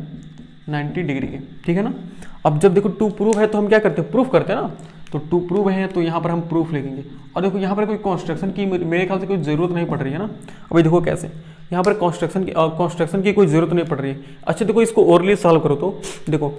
90 डिग्री के, ठीक है ना। अब जब देखो टू प्रूव है तो हम क्या करते हैं, प्रूफ करते हैं ना। तो टू प्रूव है तो यहाँ पर हम प्रूफ लिखेंगे। और देखो यहाँ पर कोई कंस्ट्रक्शन की मेरे ख्याल से कोई ज़रूरत नहीं पड़ रही है ना। अभी देखो कैसे यहाँ पर कंस्ट्रक्शन की कोई ज़रूरत नहीं पड़ रही है। अच्छा देखो इसको ओरली सॉल्व करो तो देखो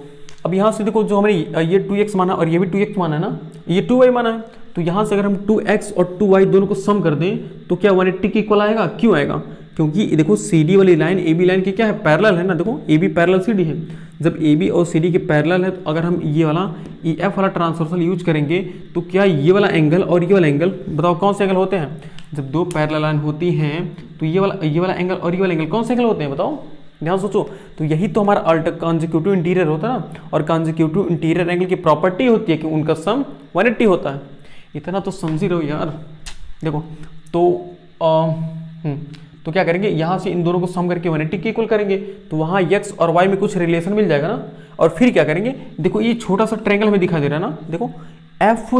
अब यहाँ से देखो जो हमने ये 2x माना और ये भी 2x माना है ना, ये 2y माना है, तो यहाँ से अगर हम 2x और 2y दोनों को सम कर दें तो क्या 180 के इक्वल आएगा। क्यों आएगा, क्योंकि देखो CD वाली लाइन AB लाइन की क्या है, पैरेलल है ना। देखो AB पैरेलल CD है, जब AB और CD के पैरेलल है तो अगर हम ये वाला EF वाला ट्रांसवर्सल यूज करेंगे तो क्या ये वाला एंगल और ये वाला एंगल, बताओ कौन से एंगल होते हैं। जब दो पैरेलल लाइन होती हैं तो ये वाला एंगल और ये वाला एंगल कौन से एंगल होते हैं, बताओ ध्यान सोचो। तो यही तो हमारा कॉन्जिक्यूटिव इंटीरियर होता है ना। और कॉन्जिक्यूटिव इंटीरियर एंगल की प्रॉपर्टी होती है कि उनका सम 180 होता है। इतना तो समझ ही रहो यार। देखो तो क्या करेंगे, यहाँ से इन दोनों को सम करके 180 के इक्वल करेंगे तो वहाँ x और y में कुछ रिलेशन मिल जाएगा ना। और फिर क्या करेंगे, देखो ये छोटा सा ट्रायंगल में दिखाई दे रहा है ना, देखो एफ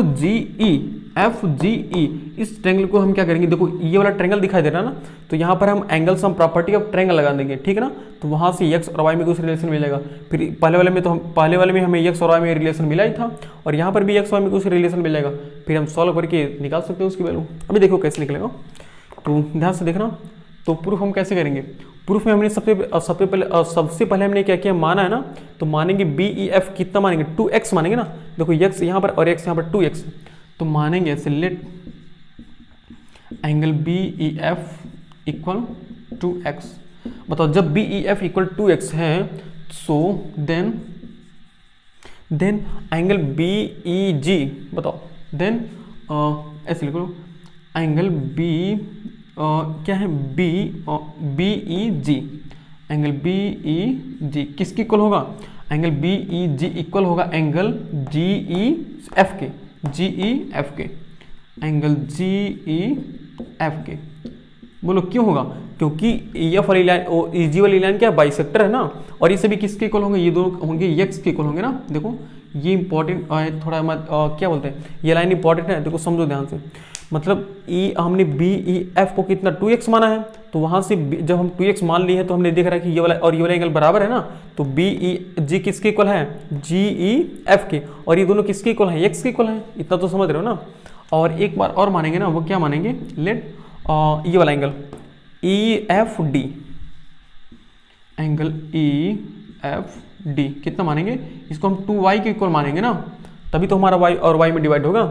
जी ई, इस ट्रायंगल को हम क्या करेंगे, देखो ये वाला ट्रायंगल दिखाई दे रहा है ना, तो यहाँ पर हम angle sum property of triangle लगा देंगे, ठीक है ना। तो वहाँ से x और y में कुछ रिलेशन मिलेगा। फिर पहले वाले में हमें x और y में रिलेशन मिला ही था और यहाँ पर भी x y में कुछ रिलेशन मिलेगा। फिर हम सॉल्व करके निकाल सकते हैं उसकी वैल्यू। अभी देखो कैसे निकलेगा, तो ध्यान से देखना। तो प्रूफ हम कैसे करेंगे, प्रूफ में हमने सबसे पहले हमने क्या किया, माना है ना, तो मानेंगे बी ई एफ कितना मानेंगे, 2x मानेंगे ना। देखो x यहाँ पर और x यहाँ पर 2x, तो मानेंगे ऐसे let angle B E F equal 2x। बताओ जब B E F equal 2x है so then angle B E G, बताओ देन ऐसे लिख लो एंगल बी क्या है, B E G, angle B E G किसकी इक्वल होगा, angle B E G equal होगा एंगल जी ई एफ के, एंगल जी ई एफ के। बोलो क्यों होगा, क्योंकि एफ वाली लाइन और जी वाली लाइन क्या बाइसेक्टर है ना। और ये सभी किसके इक्वल होंगे, ये दोनों होंगे एक्स के इक्वल होंगे ना। देखो ये इंपॉर्टेंट थोड़ा क्या बोलते हैं, ये लाइन इंपॉर्टेंट है, देखो समझो ध्यान से। मतलब हमने बी ई एफ को कितना 2x माना है, तो वहां से जब हम 2x मान लिए हैं तो हमने देख रहा है कि ये वाला और ये वाला एंगल बराबर है ना। तो बी ई जी किसके इक्वल है, जी ई एफ के, और ये दोनों किसके इक्वल है, x के इक्वल है। इतना तो समझ रहे हो ना। और एक बार और मानेंगे ना, वो क्या मानेंगे, लेट ये वाला angle E F D, angle E F D कितना मानेंगे, इसको हम 2y के इक्वल मानेंगे ना, तभी तो हमारा y और y में डिवाइड होगा।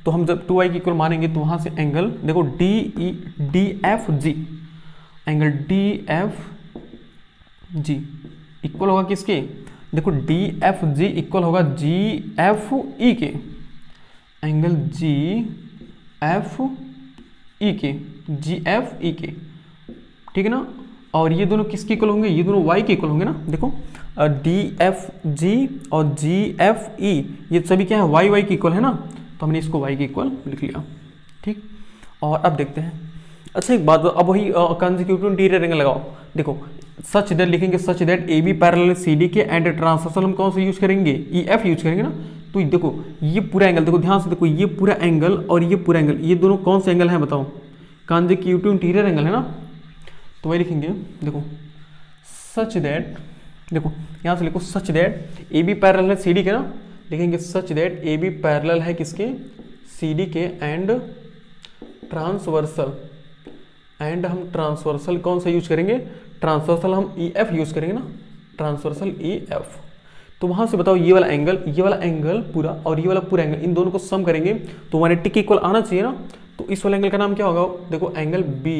तो हम जब 2y के इक्वल मानेंगे तो वहां से एंगल देखो D F G, angle D F G equal होगा किसके, देखो डी एफ जी इक्वल होगा जी एफ ई के, एंगल जी एफ ई के, जी एफ ई के, ठीक है ना। और ये दोनों किसके इक्वल होंगे, ये दोनों y के इक्वल होंगे ना। देखो डी एफ जी और जी एफ ई ये सभी क्या है, y के इक्वल है ना। तो हमने इसको y के इक्वल लिख लिया, ठीक। और अब देखते हैं, अच्छा एक बात, अब वही कंसेक्यूटिव इंटीरियर एंगल लगाओ। देखो सच दैट लिखेंगे, such that A B parallel C D के एंड ट्रांसवर्सल हम कौन सा यूज करेंगे, ई एफ यूज करेंगे ना। तो देखो ये पूरा एंगल, देखो ध्यान से देखो, ये पूरा एंगल और ये पूरा एंगल, ये दोनों कौन से एंगल हैं बताओ, कंसेक्यूटिव इंटीरियर एंगल है ना। तो वही लिखेंगे, देखो सच दैट, देखो यहाँ से लिखो such that A B parallel है सी डी के ना, लिखेंगे such that A B parallel है किसके, सी डी के, एंड ट्रांसवर्सल, एंड हम ट्रांसवर्सल कौन सा यूज करेंगे, ट्रांसवर्सल हम ई एफ यूज करेंगे ना, ट्रांसवर्सल ई एफ। तो वहां से बताओ ये वाला एंगल पूरा और ये वाला पूरा एंगल, इन दोनों को सम करेंगे तो 180 के इक्वल आना चाहिए ना। तो इस वाले एंगल का नाम क्या होगा, देखो एंगल बी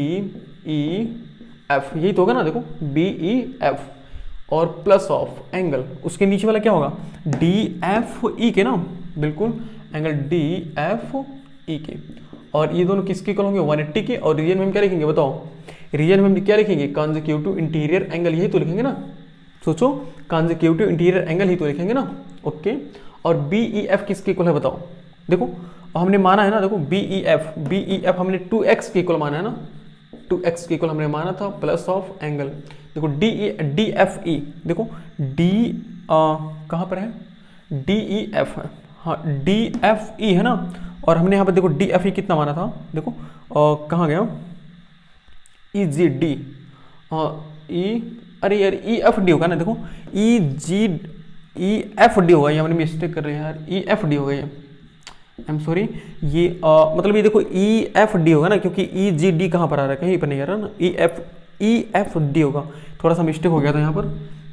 ई एफ, यही तो होगा ना, देखो बी ई एफ और प्लस ऑफ एंगल उसके नीचे वाला क्या होगा डी एफ ई के ना, बिल्कुल एंगल डी एफ ई के। और ये दोनों किसके इक्वल होंगे 180 के। और रीजन में हम क्या लिखेंगे बताओ, रीजन में हम क्या लिखेंगे कॉन्जिक्यूटिव इंटीरियर एंगल, यही तो लिखेंगे ना, सोचो कॉन्जिक्यूटिव इंटीरियर एंगल ही तो लिखेंगे ना। ओके, और बी ई एफ किसके इक्वल है बताओ, देखो हमने माना है ना, देखो बी ई एफ हमने 2x के इक्वल माना है ना, 2x के इक्वल हमने माना था प्लस ऑफ एंगल। देखो डी एफ ई, देखो डी कहाँ पर है, डी ई एफ है, हाँ डी एफ ई है ना। और हमने यहाँ पर देखो डी एफ ई कितना माना था, देखो कहाँ गया ई जी डी, ई अरे यार ई एफ डी होगा ना, देखो ई जी ई एफ डी होगा, ये हमने मिस्टेक कर रहे हैं यार, ई एफ डी होगा ये, आई एम सॉरी, ये मतलब ये देखो ई एफ डी होगा ना, क्योंकि ई जी डी कहाँ पर आ रहा है, कहीं पर नहीं आ रहा ना, ई एफ डी होगा, थोड़ा सा मिस्टेक हो गया था यहाँ पर।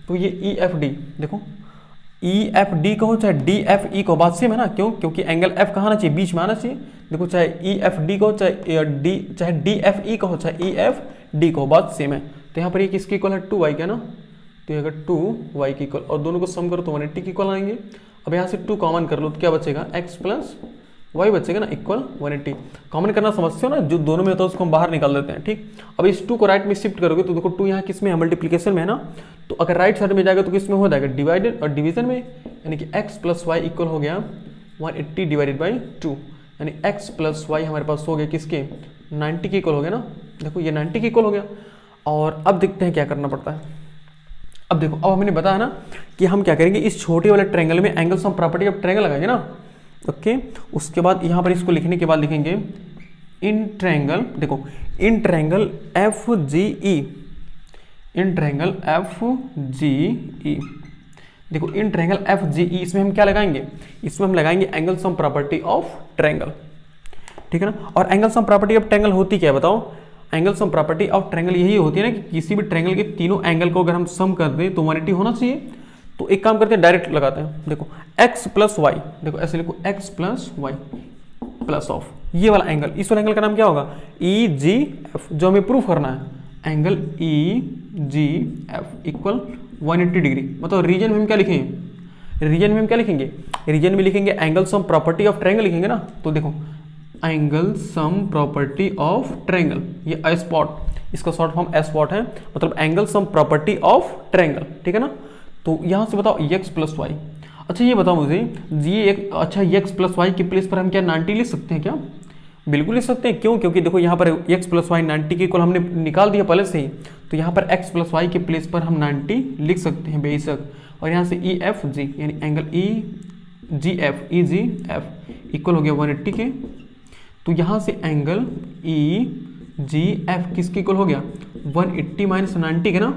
तो ये ई एफ डी, देखो ई एफ डी कहो चाहे डी एफ ई कहो बात सेम है ना, क्यों, क्योंकि एंगल एफ कहाँ आना चाहिए, बीच में आना चाहिए। देखो चाहे ई एफ डी कहो चाहे डी एफ ई कहो चाहे ई एफ डी कहो बात सेम है। तो यहाँ पर ये किसके इक्वल है 2y का ना, तो ये अगर 2y के इक्वल और दोनों को सम करो तो 180 के इक्वल आएंगे। अब यहाँ से 2 कॉमन कर लो तो क्या बचेगा x प्लस वाई बचेगा ना इक्वल 180। कॉमन करना समझते हो ना, जो दोनों में होता है उसको हम बाहर निकाल देते हैं, ठीक। अब इस 2 को राइट में शिफ्ट करोगे तो देखो 2 यहाँ किस में है, मल्टीप्लीकेशन में है ना, तो अगर राइट साइड में जाएगा तो किस में हो जाएगा डिवाइडेड और डिवीजन में, यानी कि x प्लस वाई इक्वल हो गया 180 डिवाइडेड बाई 2, यानी x प्लस वाई हमारे पास हो गया किसके 90 के इक्वल हो गया ना, देखो ये 90 के इक्वल हो गया। और अब देखते हैं क्या करना पड़ता है। अब देखो अब हमने बताया ना कि हम क्या करेंगे, इस छोटे वाले ट्रायंगल में angle sum property of triangle लगाएंगे ना। ओके, उसके बाद यहाँ पर इसको लिखने के बाद लिखेंगे इन ट्रायंगल, देखो in triangle F G E, in triangle F G E, देखो इन ट्रायंगल एफ जी ई, इसमें हम क्या लगाएंगे, इसमें हम लगाएंगे angle sum property of triangle, ठीक है ना। और angle sum property of triangle होती क्या है बताओ, angle sum property of triangle यही होती है ना कि किसी भी ट्रायंगल के तीनों एंगल को अगर हम सम कर दें तो 180 होना चाहिए। तो एक काम करते हैं डायरेक्ट लगाते हैं, देखो x प्लस वाई, देखो ऐसे लिखो x plus y plus of ये वाला एंगल, इस वाला एंगल का नाम क्या होगा ई जी एफ, जो हमें प्रूफ करना है एंगल ई जी एफ इक्वल 180 डिग्री। मतलब रीजन में हम क्या लिखेंगे, रीजन में हम क्या लिखेंगे, रीजन में लिखेंगे angle sum property of triangle लिखेंगे ना। तो देखो angle sum property of triangle, ये ए स्पॉट, इसका शॉर्ट फॉर्म ए स्पॉट है, मतलब angle sum property of triangle, ठीक है ना। तो यहां से बताओ x प्लस वाई, अच्छा ये बताओ मुझे ये एक, अच्छा x प्लस वाई की प्लेस पर हम क्या 90 लिख सकते हैं क्या, बिल्कुल लिख सकते हैं, क्यों, क्योंकि देखो यहाँ पर x प्लस वाई 90 के इक्वल हमने निकाल दिया पहले से ही, तो यहाँ पर x प्लस वाई के प्लेस पर हम 90 लिख सकते हैं बेशक। और यहाँ से ई एफ जी यानी एंगल ई जी एफ इक्वल हो गया 180 के, तो यहाँ से एंगल ई जी एफ किसके इक्वल हो गया 180 माइनस 90 के ना।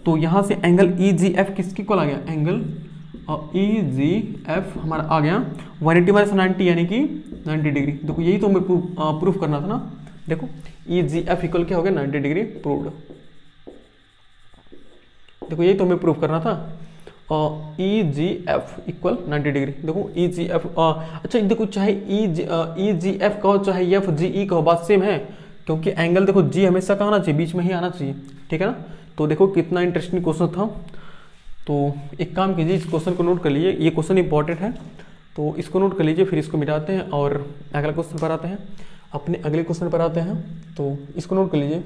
तो यहाँ से एंगल ई जी एफ किसके इक्वल आ गया, एंगल ई जी एफ हमारा आ गया 180 माइनस 90 यानी कि 90 डिग्री। देखो यही तो हमें प्रूफ करना था ना, देखो ई जी एफ इक्वल क्या हो गया 90 डिग्री प्रूव्ड। देखो यही तो हमें प्रूफ करना था, ई जी एफ इक्वल 90 डिग्री। देखो ई जी एफ, अच्छा देखो चाहे ई जी एफ कहो चाहे एफ जी ई कहो बात सेम है, क्योंकि एंगल देखो जी हमेशा कहाँ आना चाहिए, बीच में ही आना चाहिए, ठीक है ना। तो देखो कितना इंटरेस्टिंग क्वेश्चन था। तो एक काम कीजिए, इस क्वेश्चन को नोट कर लीजिए, ये क्वेश्चन इंपॉर्टेंट है, तो इसको नोट कर लीजिए, फिर इसको मिटाते हैं और अगला क्वेश्चन पर आते हैं, अपने अगले क्वेश्चन पर आते हैं। तो इसको नोट कर लीजिए,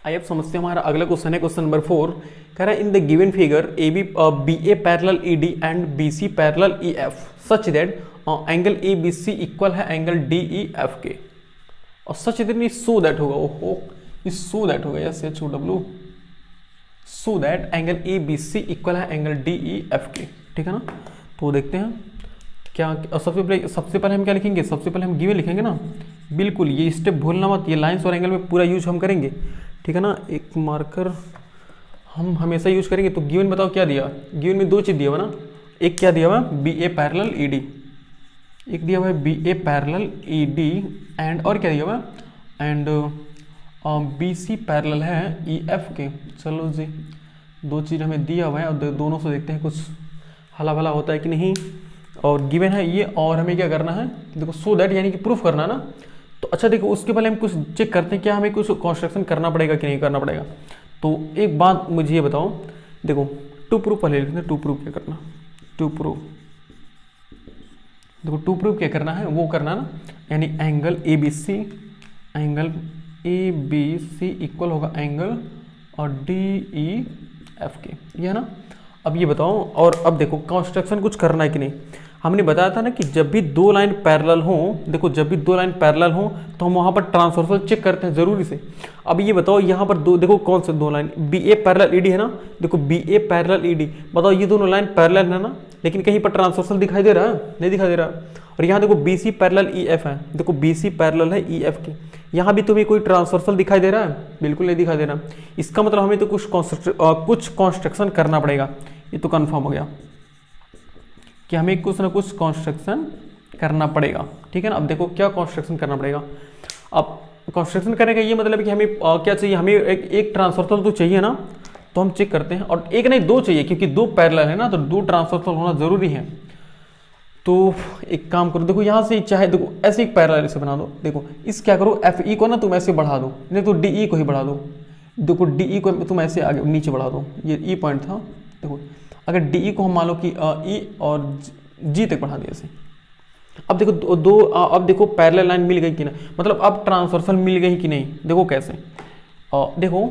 आइए अब समझते हैं हमारा अगला क्वेश्चन है, क्वेश्चन नंबर 4 कह रहा है in the given figure A B B A parallel E D and B C parallel E F such that angle A B C equal है एंगल डी ई एफ के, और such that नहीं सो that होगा, ओहो इस so that होगा, yes H O W, so that angle A B C equal है angle D E F के, ठीक है ना। तो देखते हैं क्या, सबसे पहले हम क्या लिखेंगे, सबसे पहले हम गिवन लिखेंगे ना, बिल्कुल ये स्टेप भूलना मत, ये लाइंस और एंगल में पूरा यूज हम करेंगे, ठीक है ना। एक मार्कर हम हमेशा यूज करेंगे। तो गिवन बताओ क्या दिया, गिवन में दो चीज़ दिया हुआ ना, एक क्या दिया हुआ B A parallel E D, एक दिया हुआ है B A parallel E D, and और क्या दिया हुआ है, एंड बी सी पैरेलल है ई एफ के। चलो जी, दो चीज़ हमें दिया हुआ है और दोनों से देखते हैं कुछ हला भला होता है कि नहीं। और गिवन है ये, और हमें क्या करना है, देखो सो दैट यानी कि प्रूफ करना ना। तो अच्छा देखो, उसके पहले हम कुछ चेक करते हैं क्या हमें कुछ कंस्ट्रक्शन करना पड़ेगा कि नहीं करना पड़ेगा। तो एक बात मुझे ये बताओ, देखो टू प्रूफ पहले लिखते हैं, टू प्रूफ क्या करना, टू प्रूफ, देखो टू प्रूफ क्या करना है वो करना ना, यानी angle A B C, angle A B C equal होगा एंगल और डी ई एफ के, ये है ना। अब ये बताओ, और अब देखो कंस्ट्रक्शन कुछ करना है कि नहीं। हमने बताया था ना कि जब भी दो लाइन पैरेलल हो, देखो जब भी दो लाइन पैरेलल हो तो हम वहाँ पर ट्रांसवर्सल चेक करते हैं जरूरी से। अब ये बताओ यहाँ पर दो, देखो कौन से दो line, B A parallel E D है ना, देखो B A parallel E D, बताओ ये दोनों लाइन पैरेलल है ना, लेकिन कहीं पर ट्रांसवर्सल दिखाई दे रहा है, नहीं दिखाई दे रहा। और यहाँ देखो B C parallel E F है, देखो बी सी पैरेलल है ई एफ की, यहाँ भी तुम्हें कोई ट्रांसवर्सल दिखाई दे रहा है, बिल्कुल नहीं दिखाई दे रहा। इसका मतलब हमें तो कुछ कंस्ट्रक्शन करना पड़ेगा, ये तो कंफर्म हो गया कि हमें कुछ ना कुछ कंस्ट्रक्शन करना पड़ेगा, ठीक है ना। अब देखो क्या कंस्ट्रक्शन करना पड़ेगा। अब कंस्ट्रक्शन करने का ये मतलब है कि हमें क्या चाहिए, हमें एक ट्रांसवर्सल तो चाहिए ना, तो हम चेक करते हैं। और एक नहीं दो चाहिए, क्योंकि दो पैरेलल है ना, तो दो ट्रांसवर्सल होना जरूरी है। तो एक काम करो, देखो यहाँ से चाहे देखो ऐसे एक पैरेलल इसे बना दो, देखो इस क्या करो एफ ई को ना तुम ऐसे बढ़ा दो, नहीं तो डी ई को ही बढ़ा दो, देखो डी ई को तुम ऐसे आगे नीचे बढ़ा दो, ये ई पॉइंट था, देखो अगर डी ई को हम मान लो कि ई और जी तक बढ़ा दिया ऐसे। अब देखो अब देखो पैरेलल लाइन मिल गई कि ना, मतलब अब ट्रांसवर्सल मिल गई कि नहीं, देखो कैसे, देखो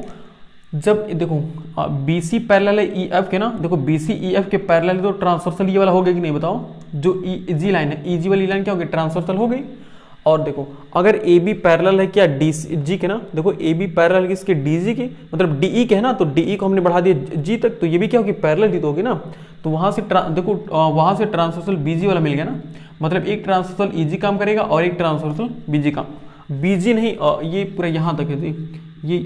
जब देखो बी सी पैरेलल है ई एफ के ना, देखो बी सी ई एफ के पैरेलल है तो ट्रांसवर्सल ये वाला हो गया कि नहीं बताओ, जो ई जी लाइन है, ई जी वाली लाइन क्या हो गई, ट्रांसवर्सल हो गई। और देखो अगर ए बी पैरेलल है क्या डी जी के ना, देखो ए बी पैरेलल किसके, डी जी के, मतलब डी ई के है ना, तो डी ई को हमने बढ़ा दिया जी तक, तो ये भी क्या होगी पैरेलल ही तो होगी ना। तो वहां से देखो वहां से ट्रांसवर्सल बीजी वाला मिल गया ना, मतलब एक ट्रांसवर्सल ई जी काम करेगा और एक ट्रांसवर्सल बीजी काम, बीजी नहीं ये पूरा यहाँ तक है जी, ये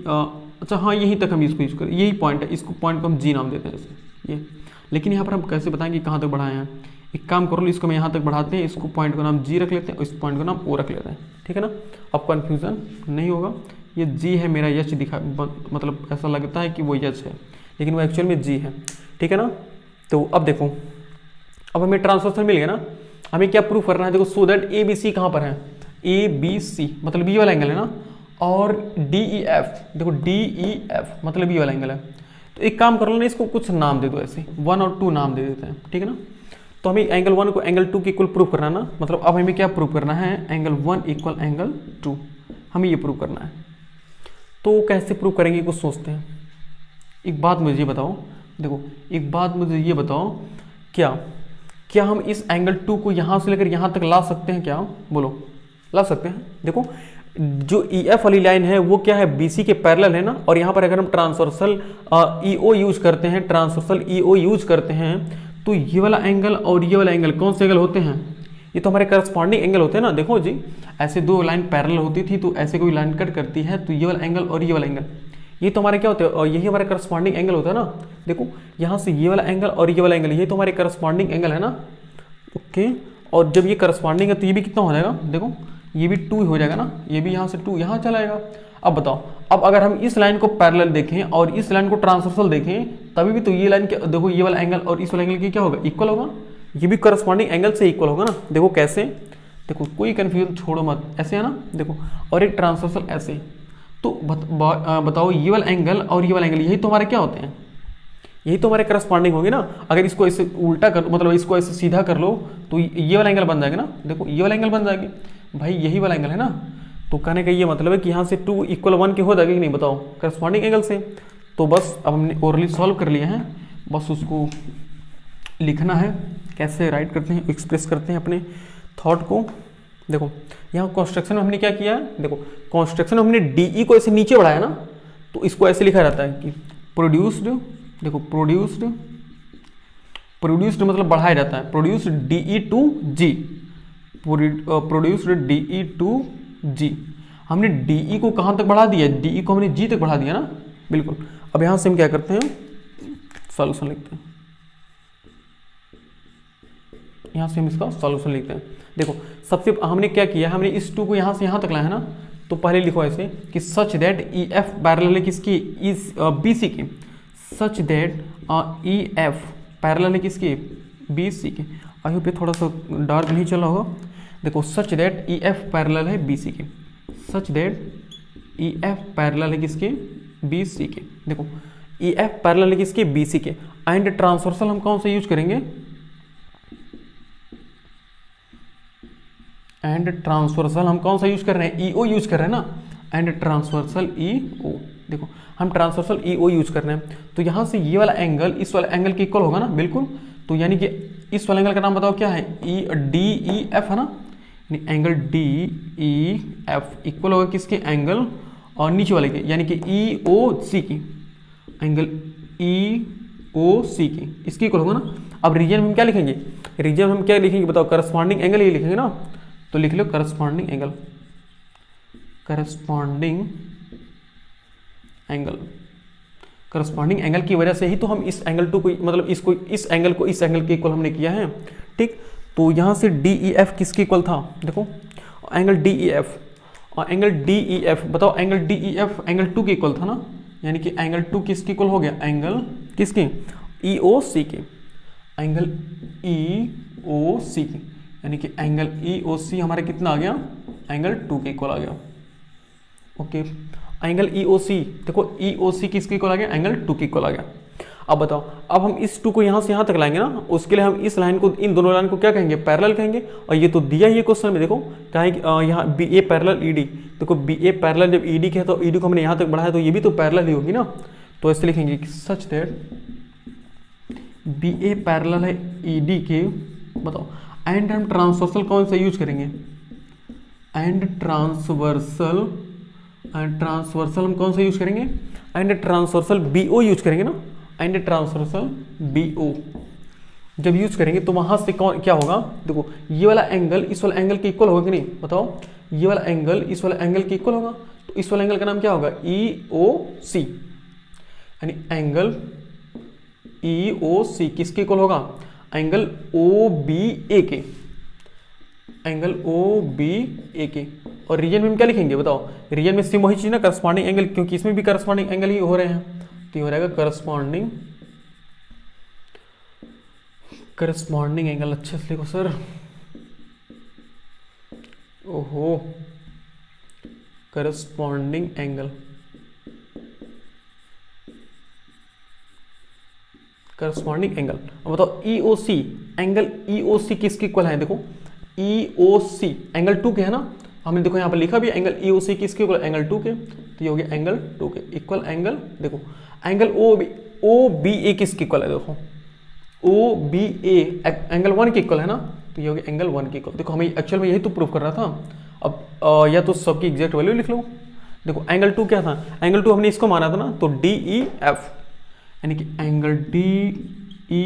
अच्छा हाँ यहीं तक हम इसको यूज करें, यही पॉइंट है, इसको पॉइंट को हम जी नाम देते हैं ऐसे ये। लेकिन यहाँ पर हम कैसे बताएंगे कहाँ तक बढ़ाए हैं, एक काम करो इसको मैं यहाँ तक बढ़ाते हैं, इसको पॉइंट का नाम जी रख लेते हैं, इस पॉइंट का नाम ओ रख लेते हैं, ठीक है ना। अब कन्फ्यूजन नहीं होगा, ये जी है मेरा, यच दिखा मतलब ऐसा लगता है कि वो यच है, लेकिन वो एक्चुअल में जी है, ठीक है ना। तो अब देखो, अब हमें ट्रांसवर्सल मिल गया ना, हमें क्या प्रूफ करना है, देखो सो दैट ए बी सी कहाँ पर है, ए बी सी मतलब बी वाला एंगल है ना, और डी ई एफ, देखो डी ई एफ मतलब बी वाला एंगल है। तो एक काम कर लो ना, इसको कुछ नाम दे दो ऐसे, 1 और 2 नाम दे देते हैं, ठीक है ना। तो हमें एंगल 1 को एंगल 2 के इक्वल प्रूव करना है ना, मतलब अब हमें क्या प्रूव करना है, एंगल 1 इक्वल एंगल 2, हमें ये प्रूव करना है। तो कैसे प्रूव करेंगे कुछ सोचते हैं। एक बात मुझे ये बताओ, देखो एक बात मुझे ये बताओ, क्या हम इस एंगल 2 को यहाँ से लेकर यहाँ तक ला सकते हैं, क्या बोलो ला सकते हैं। देखो जो ई एफ वाली लाइन है वो क्या है, बी सी के पैरेलल है ना, और यहाँ पर अगर हम ट्रांसवर्सल ई ओ यूज करते हैं, ट्रांसवर्सल ई ओ यूज करते हैं, तो ये वाला एंगल और ये वाला एंगल कौन से एंगल होते हैं, ये तो हमारे करस्पॉन्डिंग एंगल होते हैं ना। देखो जी ऐसे दो लाइन पैरेलल होती थी, तो ऐसे कोई लाइन कट करती है, तो ये वाला एंगल और ये वाला एंगल, ये तो हमारे क्या होते हैं, और यही हमारा करस्पॉन्डिंग एंगल होता है ना। देखो यहाँ से ये वाला एंगल और ये वाला एंगल, ये तो हमारे करस्पॉन्डिंग एंगल है ना, ओके। और जब ये करस्पॉन्डिंग है तो ये भी कितना हो जाएगा, देखो ये भी 2 हो जाएगा ना, ये भी यहाँ से 2 यहाँ चला जाएगा। अब बताओ, अब अगर हम इस लाइन को पैरेलल देखें और इस लाइन को ट्रांसवर्सल देखें, तभी भी तो ये लाइन क्या, देखो ये वाला एंगल और इस वाला एंगल की क्या होगा, इक्वल होगा, ये भी करस्पॉन्डिंग एंगल से इक्वल होगा ना। देखो कैसे, देखो कोई कंफ्यूजन छोड़ो मत, ऐसे है ना, देखो और एक ट्रांसवर्सल ऐसे, तो बताओ ये वाला एंगल और ये वाला एंगल यही तो हमारे क्या होते हैं, यही तो हमारे करस्पॉन्डिंग होंगे ना। अगर इसको ऐसे उल्टा कर, मतलब इसको ऐसे सीधा कर लो तो ये वाला एंगल बन जाएगा ना, देखो ये वाला एंगल बन जाएगी, भाई यही वाला एंगल है ना। तो कहने का ये मतलब है कि यहाँ से 2 इक्वल 1 के हो जाएगा कि नहीं, बताओ करस्पॉन्डिंग एंगल से। तो बस अब हमने ओरली सॉल्व कर लिया है, बस उसको लिखना है, कैसे राइट करते हैं, एक्सप्रेस करते हैं अपने थॉट को। देखो यहाँ कंस्ट्रक्शन में हमने क्या किया है, देखो कंस्ट्रक्शन में हमने डी को ऐसे नीचे बढ़ाया ना, तो इसको ऐसे लिखा रहता है कि प्रोड्यूस्ड, देखो प्रोड्यूस्ड मतलब बढ़ाया जाता है, produced D to G, produced D to G. हमने डी को कहाँ तक बढ़ा दिया, डी को हमने जी तक बढ़ा दिया ना, बिल्कुल। अब यहाँ से हम क्या करते हैं, सॉल्यूशन लिखते हैं, यहाँ से हम इसका सॉल्यूशन लिखते हैं। देखो सबसे हमने क्या किया, हमने इस टू को यहाँ से यहाँ तक लाया है ना, तो पहले लिखो ऐसे कि such that E F parallel है किसकी, इस बी सी की, सच दैट ई एफ पैरेलल है किसकी, बी सी की। आई होप ये थोड़ा सा डार्क नहीं चला होगा। देखो such that E F parallel है बी सी की, सच दैट ई एफ पैरेलल है किसके, बी सी के। देखो ई एफ पैरेलल है किसके, बी सी के। एंड ट्रांसवर्सल हम कौन सा यूज करेंगे, एंड ट्रांसवर्सल हम कौन सा यूज कर रहे हैं, ई ओ यूज कर रहे हैं ना, एंड ट्रांसवर्सल ई ओ। देखो हम ट्रांसवर्सल ई ओ यूज कर रहे हैं, तो यहां से ये वाला एंगल इस वाला एंगल के इक्वल होगा ना, बिल्कुल। तो यानी कि इस वाला एंगल का नाम बताओ क्या है, ई डी ई एफ है ना, angle D E F equal होगा किसके, एंगल और नीचे वाले के, यानी कि ई ओ सी की, एंगल ई ओ सी की, इसकी इक्वल होगा ना। अब रीजन में हम क्या लिखेंगे, रीजन में हम क्या लिखेंगे बताओ, करस्पॉन्डिंग एंगल ये लिखेंगे ना, तो लिख लो corresponding angle, corresponding angle, corresponding angle की वजह से ही तो हम इस एंगल टू को, मतलब इसको, इस एंगल को इस एंगल के इक्वल हमने किया है, ठीक। तो यहां से डी ई एफ किसके इक्वल था, देखो एंगल डी ई एफ, और एंगल डी ई एफ बताओ, angle D E F angle two के इक्वल था ना, यानी कि एंगल टू किसके इक्वल हो गया, एंगल किसके, ई ओ सी के, एंगल ई ओ सी की, यानी कि एंगल ई ओ सी हमारा कितना आ गया, एंगल टू के इक्वल आ गया, ओके। एंगल ई ओ सी, देखो ई ओ सी किसके इक्वल आ गया, एंगल टू के इक्वल आ गया। अब बताओ, अब हम इस टू को यहाँ से यहाँ तक लाएंगे ना, उसके लिए हम इस लाइन को, इन दोनों लाइन को क्या कहेंगे, पैरेलल कहेंगे। और ये तो दिया ही है क्वेश्चन में, देखो क्या है, यहाँ B A parallel E D, देखो बी ए पैरेलल जब ई डी के है तो ई डी को हमने यहाँ तक बढ़ाया, तो ये भी तो पैरेलल ही होगी ना, तो ऐसे लिखेंगे कि such that B A parallel है ई डी के। बताओ एंड हम ट्रांसवर्सल कौन सा यूज करेंगे, एंड ट्रांसवर्सल, एंड ट्रांसवर्सल हम कौन सा यूज करेंगे, and transversal B O use करेंगे ना, एंड ट्रांसवर्सल बी ओ जब यूज करेंगे तो वहां से कौन क्या होगा, देखो ये वाला एंगल इस वाला एंगल के इक्वल होगा कि नहीं, बताओ ये वाला एंगल इस वाला एंगल के इक्वल होगा, तो इस वाला एंगल का नाम क्या होगा, ई ओ सी, यानी एंगल ई ओ सी किसके इक्वल होगा, एंगल ओ बी ए के, एंगल ओ बी ए के। और रीजन में हम क्या लिखेंगे बताओ, रीजन में सेम वही चीज ना, करस्पॉन्डिंग एंगल, क्योंकि इसमें भी करस्पॉन्डिंग एंगल ही हो रहे हैं, तो ये हो रहेगा करस्पॉन्डिंग, करस्पॉन्डिंग एंगल। अच्छे से लिखो सर, ओहो, करस्पॉन्डिंग एंगल, करस्पॉन्डिंग एंगल। अब बताओ ई ओ सी, एंगल ई ओ सी किसके इक्वल है, देखो ई ओ सी एंगल टू के है ना, हमने देखो यहाँ पर लिखा भी एंगल ई ओ सी किसके इक्वल, एंगल टू के, तो ये हो गया एंगल टू के इक्वल एंगल। देखो एंगल ओ बी ए किसके इक्वल है, देखो O B A angle one के इक्वल है ना, तो ये हो गया एंगल वन के इक्वल। देखो हमें एक्चुअल में यही तो प्रूव कर रहा था। अब या तो सबकी एग्जैक्ट वैल्यू लिख लो। देखो एंगल टू क्या था, एंगल टू हमने इसको माना था ना, तो डी ई एफ, यानी कि एंगल डी ई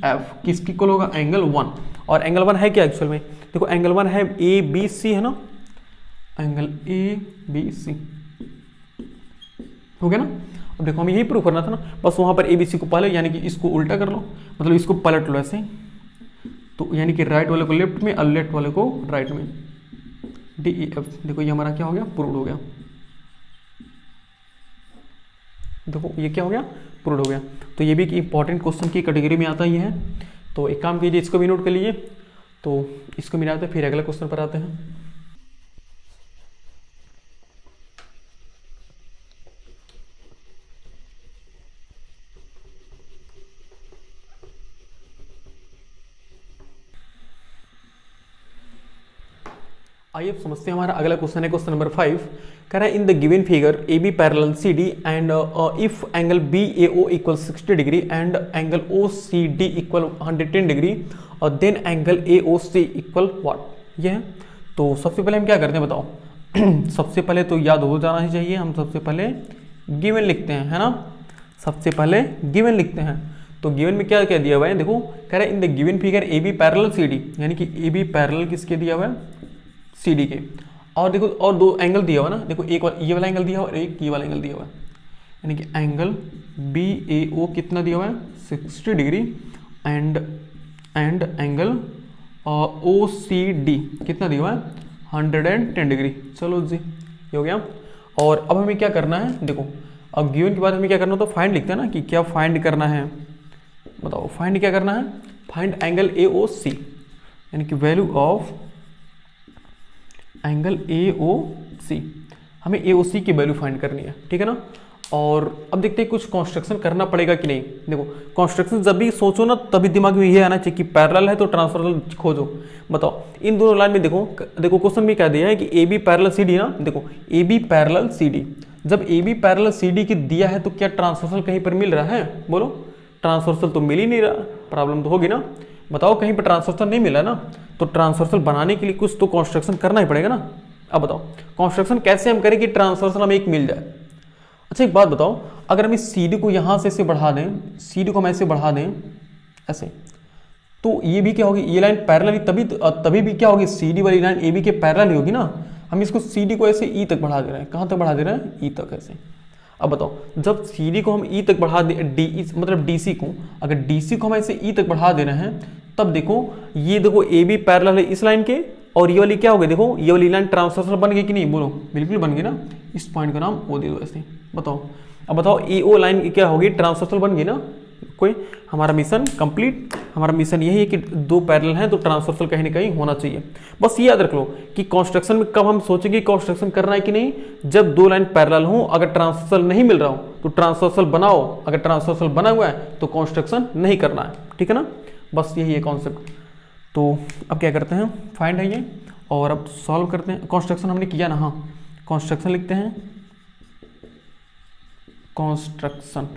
एफ किसके इक्वल होगा, एंगल वन। और एंगल वन है क्या एक्चुअल में, देखो एंगल वन है ए बी सी है ना, एंगल ए बी सी हो गया ना। अब देखो हमें यही प्रूव करना था ना, बस वहां पर ए बी सी को पहले, यानी कि इसको उल्टा कर लो, मतलब इसको पलट लो ऐसे, तो यानी कि राइट वाले को लेफ्ट में और लेफ्ट वाले को राइट में, डी ई एफ। देखो ये हमारा क्या हो गया, प्रूव हो गया। देखो ये क्या हो गया, प्रूव हो गया। तो ये भी एक इंपॉर्टेंट क्वेश्चन की कैटेगरी में आता ही है। तो एक काम कीजिए, इसको भी नोट कर लीजिए। तो इसको मिलाते फिर अगले क्वेश्चन पर आते हैं। आइए अब समझते हैं हमारा अगला क्वेश्चन है, क्वेश्चन नंबर 5। कह रहा है in the given figure A B parallel C D and if angle B A O equal 60 degree and angle O C D equal 110 degree और then angle A O C equal what. ये है। तो सबसे पहले हम क्या करते हैं बताओ सबसे पहले तो याद हो जाना ही चाहिए, हम सबसे पहले गिवन लिखते हैं, है ना। सबसे पहले गिवन लिखते हैं। तो गिवन में क्या क्या दिया हुआ है, देखो कह रहा है in the given figure A B parallel C D, यानी कि ए बी पैरेलल किसके दिया हुआ है, सी डी के। और देखो और दो एंगल दिया हुआ ना, देखो एक ये वाला एंगल दिया हुआ और एक ये वाला एंगल दिया हुआ है, यानी कि एंगल बी ए ओ कितना दिया हुआ है 60 degree and angle O C D कितना दिया हुआ है 110 डिग्री। चलो जी ये हो गया। और अब हमें क्या करना है, देखो अब गिवन के बाद हमें क्या करना है, तो फाइंड लिखते हैं ना कि क्या फाइंड करना है, बताओ फाइंड क्या करना है, फाइंड एंगल ए ओ सी, यानी कि value of angle A O सी, हमें ए ओ सी की वैल्यू फाइंड करनी है, ठीक है ना। और अब देखते हैं कुछ कंस्ट्रक्शन करना पड़ेगा कि नहीं। देखो कंस्ट्रक्शन जब भी सोचो ना तभी दिमाग में ये आना चाहिए कि पैरेलल है तो ट्रांसफर्सल खोजो। बताओ इन दोनों लाइन में देखो क्वेश्चन में क्या दिया है कि A B parallel C D ना, देखो A B parallel C D, जब A B parallel C D की दिया है तो क्या ट्रांसफर्सल कहीं पर मिल रहा है, बोलो ट्रांसफर्सल तो मिल ही नहीं रहा, प्रॉब्लम तो होगी ना। बताओ कहीं पर ट्रांसफर्सल नहीं मिला ना, तो ट्रांसफर्सल बनाने के लिए कुछ तो कंस्ट्रक्शन करना ही पड़ेगा ना। अब बताओ कंस्ट्रक्शन कैसे हम करें कि ट्रांसफर्सल हमें एक मिल जाए। अच्छा एक बात बताओ, अगर हम इस सी डी को यहाँ से ऐसे बढ़ा दें, सी डी को हम ऐसे बढ़ा दें ऐसे, तो ये भी क्या होगी, ये लाइन पैरेलल, तभी भी क्या होगी, सी डी वाली लाइन ए बी के पैरेलल ही होगी ना। हम इसको सी डी को ऐसे ई तक बढ़ा दे रहे हैं, कहाँ तक बढ़ा दे रहे हैं, ई तक ऐसे। अब बताओ जब सी डी को हम ई तक बढ़ा दे, डी मतलब डी सी को, अगर डी सी को हम ऐसे ई तक बढ़ा दे रहे हैं, तब देखो ये देखो ए बी पैरेलल है इस लाइन के, और ये वाली क्या हो गई, देखो ये वाली लाइन ट्रांसफर्सल बन गई कि नहीं, बोलो बिल्कुल बन गई ना। इस पॉइंट का नाम ओ दे दो ऐसे। बताओ अब बताओ ए ओ लाइन क्या होगी, ट्रांसफर्सल बन गई ना। कोई हमारा मिशन कंप्लीट, हमारा मिशन यही है कि दो पैरेलल हैं तो ट्रांसफर्सल कहीं ना कहीं होना चाहिए। बस ये याद रख लो कि कंस्ट्रक्शन में कब हम सोचेंगे कंस्ट्रक्शन करना है कि नहीं, जब दो लाइन पैरेलल हो, अगर ट्रांसफर्सल नहीं मिल रहा हो तो ट्रांसफर्सल बनाओ, अगर ट्रांसफर्सल बना हुआ है तो कंस्ट्रक्शन नहीं करना है, ठीक है ना। बस यही है कॉन्सेप्ट। तो अब क्या करते हैं, फाइंड है ये, और अब सॉल्व करते हैं। कंस्ट्रक्शन हमने किया ना, हाँ कंस्ट्रक्शन लिखते हैं, कंस्ट्रक्शन।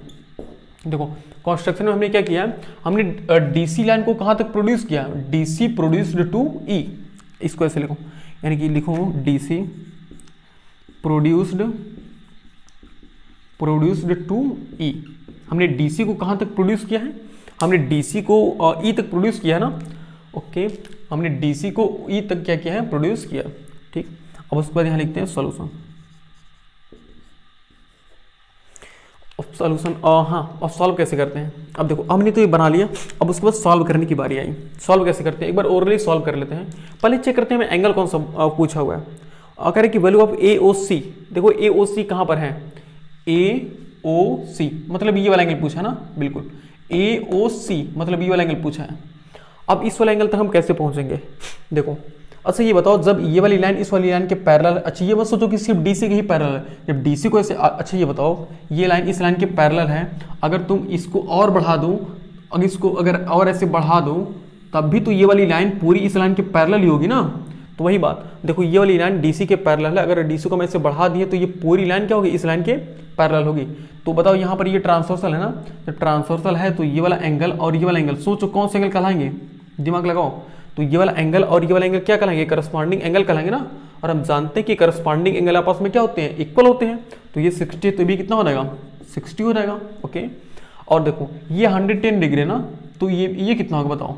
देखो कंस्ट्रक्शन में हमने क्या किया, हमने डीसी लाइन को कहाँ तक प्रोड्यूस किया, डीसी प्रोड्यूस्ड टू ई, इसको ऐसे लिखो, यानी कि लिखो डीसी प्रोड्यूस्ड टू ई। हमने डीसी को कहाँ तक प्रोड्यूस किया है, हमने डीसी को ई तक प्रोड्यूस किया है ना। ओके हमने डीसी को ई तक क्या किया है, प्रोड्यूस किया, ठीक। अब उसके बाद यहाँ लिखते हैं सॉल्यूशन। सॉल्यूशन हाँ, अब सॉल्व कैसे करते हैं। अब देखो हमने तो ये बना लिया, अब उसके बाद सॉल्व करने की बारी आई। सॉल्व कैसे करते हैं, एक बार ओरली सॉल्व कर लेते हैं। पहले चेक करते हैं हमें एंगल कौन सा पूछा हुआ है। कह रहे कि वैल्यू ऑफ ए ओ सी, देखो ए ओ सी कहाँ पर है, ए ओ सी मतलब ये वाला एंगल पूछा है ना, बिल्कुल ए ओ सी मतलब ये वाला एंगल पूछा है। अब इस वाले एंगल तक हम कैसे पहुंचेंगे, देखो अच्छा ये बताओ, जब ये वाली लाइन इस वाली लाइन के पैरेलल, अच्छा ये मत सोचो कि सिर्फ डीसी के ही पैरेलल है, जब डीसी को ऐसे, अच्छा ये बताओ ये लाइन इस लाइन के पैरेलल है, अगर तुम इसको और बढ़ा दो, अगर इसको अगर और ऐसे बढ़ा दो, तब भी तो ये वाली लाइन पूरी इस लाइन के पैरेलल ही होगी ना। तो वही बात, देखो ये वाली लाइन डीसी के पैरेलल है, अगर डीसी को हम ऐसे बढ़ा दिए तो ये पूरी लाइन क्या होगी, इस लाइन के पैरेलल होगी। तो बताओ यहाँ पर ये ट्रांसवर्सल है ना, जब ट्रांसवर्सल है तो ये वाला एंगल और ये वाला एंगल, सोचो कौन से एंगल कहलाएंगे, दिमाग लगाओ, तो ये वाला एंगल और ये वाला एंगल क्या कहलाएंगे, करस्पॉन्डिंग एंगल कहलाएंगे ना। और हम जानते हैं कि करस्पॉन्डिंग एंगल आपस में क्या होते हैं, इक्वल होते हैं। तो ये 60 तो भी कितना हो जाएगा, 60 हो जाएगा। ओके और देखो ये 110 डिग्री है ना, तो ये कितना होगा बताओ।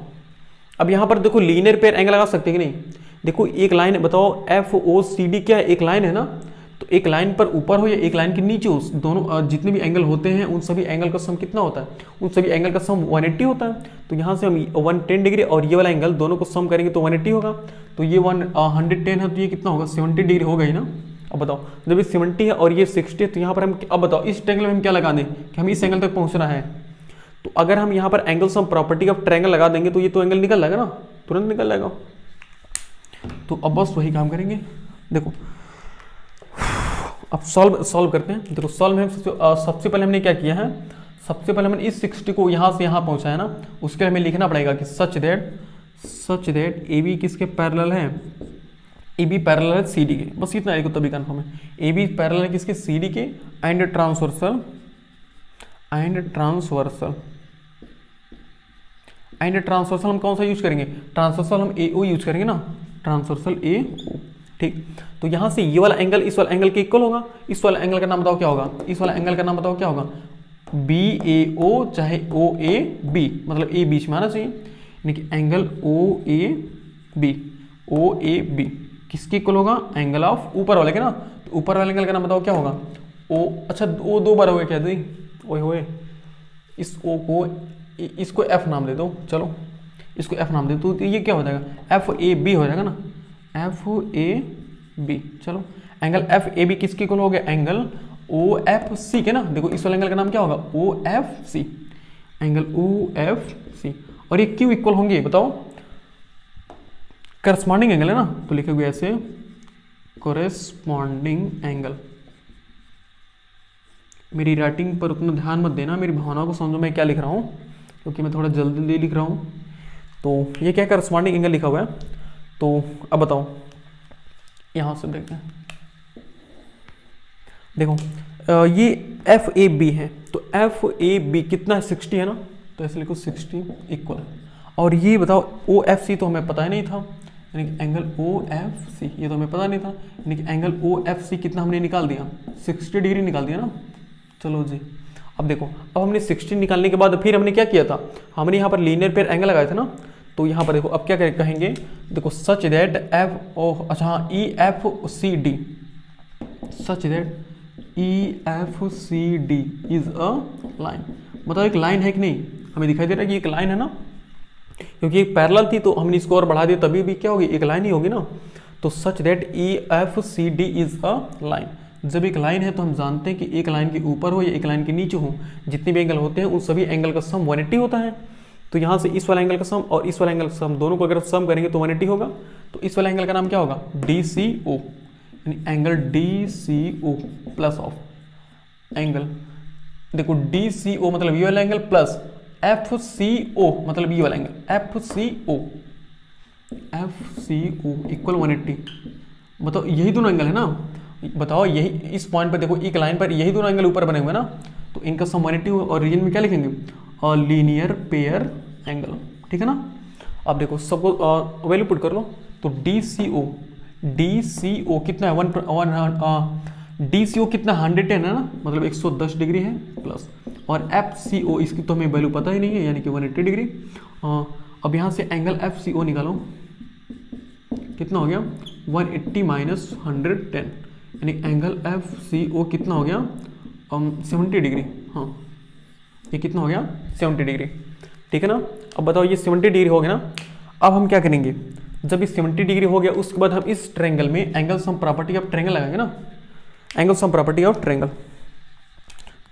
अब यहाँ पर देखो लीनियर पेयर एंगल लगा सकते हैं कि नहीं, देखो एक लाइन है, बताओ एफ ओ सी डी क्या है, एक लाइन है ना, तो एक लाइन पर ऊपर हो या एक लाइन के नीचे हो, दोनों जितने भी एंगल होते हैं उन सभी एंगल का सम कितना होता है, उन सभी एंगल का सम 180 होता है। तो यहाँ से हम 110 डिग्री और ये वाला एंगल दोनों को सम करेंगे तो 180 होगा। तो ये 110 है तो ये कितना होगा, 70 डिग्री होगा ही ना। अब बताओ जब ये 70 है और ये 60 है तो यहाँ पर हम, अब बताओ इस ट्रायंगल में हम क्या लगा दें कि हम इस एंगल तक पहुँचना है। तो अगर हम यहाँ पर angle sum property of triangle लगा देंगे तो ये तो एंगल निकल जाएगा ना, तुरंत निकल जाएगा। तो अब बस वही काम करेंगे। देखो अब सॉल्व करते हैं। देखो सॉल्व में सबसे पहले हमने क्या किया है, सबसे पहले हमने इस 60 को यहाँ से यहाँ पहुँचा है ना, उसके लिए हमें लिखना पड़ेगा कि सच दैट ए बी किसके पैरेलल है, ए बी पैरेलल है सी डी के, बस इतना लिखो तभी कन्फर्म है। ए बी पैरेलल है किसके, सी डी के, एंड ट्रांसवर्सल हम कौन सा यूज करेंगे, ट्रांसवर्सल हम ए ओ यूज करेंगे ना, ट्रांसवर्सल ए ओ, ठीक। तो यहाँ से ये वाला एंगल इस वाला एंगल के इक्वल होगा, इस वाला एंगल का नाम बताओ क्या होगा, इस वाला एंगल का नाम बताओ क्या होगा, बी ए ओ चाहे ओ ए बी, मतलब ए बीच में आना चाहिए, यानी कि एंगल ओ ए बी किसके इक्वल होगा, एंगल ऑफ ऊपर वाले के ना। तो ऊपर वाले एंगल का नाम बताओ क्या होगा, ओ, अच्छा ओ 2 बार हो गया क्या दी, ओए होए, इस ओ को, इसको एफ नाम दे दो, चलो इसको एफ नाम दे दो, तो ये क्या हो जाएगा, एफ ए बी हो जाएगा ना, एफ ए बी। चलो एंगल एफ ए बी किसके इक्वल हो गया, एंगल ओ एफ सी के ना। देखो इस वाले एंगल का नाम क्या होगा, O F C, angle O F C. और ये क्यों इक्वल होंगे बताओ, करस्पॉन्डिंग एंगल है ना, तो लिखोगे ऐसे कोरेस्पॉन्डिंग एंगल। मेरी राइटिंग पर उतना ध्यान मत देना, मेरी भावनाओं को समझो मैं क्या लिख रहा हूँ, क्योंकि मैं थोड़ा जल्दी लिख रहा हूँ। तो ये क्या करस्पॉन्डिंग एंगल लिखा हुआ है। तो अब बताओ, यहाँ से देखते हैं, देखो ये एफ ए बी है, तो एफ ए बी कितना है, 60 है ना, तो ऐसे लिखो 60 इक्वल है। और ये बताओ ओ एफ सी तो हमें पता ही नहीं था, यानी कि एंगल ओ एफ सी ये तो हमें पता नहीं था, यानी कि एंगल ओ एफ सी कितना हमने निकाल दिया, 60 डिग्री निकाल दिया ना। चलो जी, अब देखो, अब हमने 60 निकालने के बाद फिर हमने क्या किया था, हमने यहाँ पर लीनियर पेयर एंगल लगाए थे ना। तो यहाँ पर देखो अब क्या कहेंगे, देखो सच दैट एफ ओ, अच्छा हाँ, E F C D, such that E F C D is a line. बताओ एक लाइन है कि नहीं, हमें दिखाई दे रहा है कि एक लाइन है ना, क्योंकि एक पैरेलल थी तो हमने इसको और बढ़ा दिया, तभी भी क्या होगी, एक लाइन ही होगी ना। तो such that E F C D is a line. जब एक लाइन है तो हम जानते हैं कि एक लाइन के ऊपर हो या एक लाइन के नीचे हो, जितने भी एंगल होते हैं उन सभी एंगल का सम 180 होता है। तो यहाँ से इस वाला एंगल का सम और इस वाला एंगल का सम दोनों को अगर सम करेंगे तो 180 होगा। तो इस वाला एंगल का नाम क्या होगा, डी सी ओ, यानी angle D C O plus of angle, देखो डी सी ओ मतलब ये वाला angle plus F C O मतलब ये वाला angle, F C O equal 180। बताओ यही दोनों एंगल है ना, बताओ यही इस पॉइंट पर देखो, एक लाइन पर यही दोनों एंगल ऊपर बने हुए ना, तो इनका सम 180 हो। और रीजन में क्या लिखेंगे, लीनियर पेयर एंगल, ठीक है ना। अब देखो सबको वैल्यू पुट कर लो, तो डी सी ओ कितना है, डी सी ओ कितना 110 है ना, मतलब 110 डिग्री है प्लस, और एफ सी ओ इसकी तो हमें वैल्यू पता ही नहीं है, यानी कि 180 डिग्री। अब यहाँ से एंगल एफ सी ओ निकालो, कितना हो गया 180 माइनस 110, यानी एंगल एफ सी ओ कितना हो गया 70 डिग्री। हाँ ये कितना हो गया 70 डिग्री, ठीक है ना। अब बताओ ये 70 डिग्री हो गया ना, अब हम क्या करेंगे, जब ये 70 डिग्री हो गया उसके बाद हम इस ट्रायंगल में angle sum property of triangle लगाएंगे ना, angle sum property of triangle.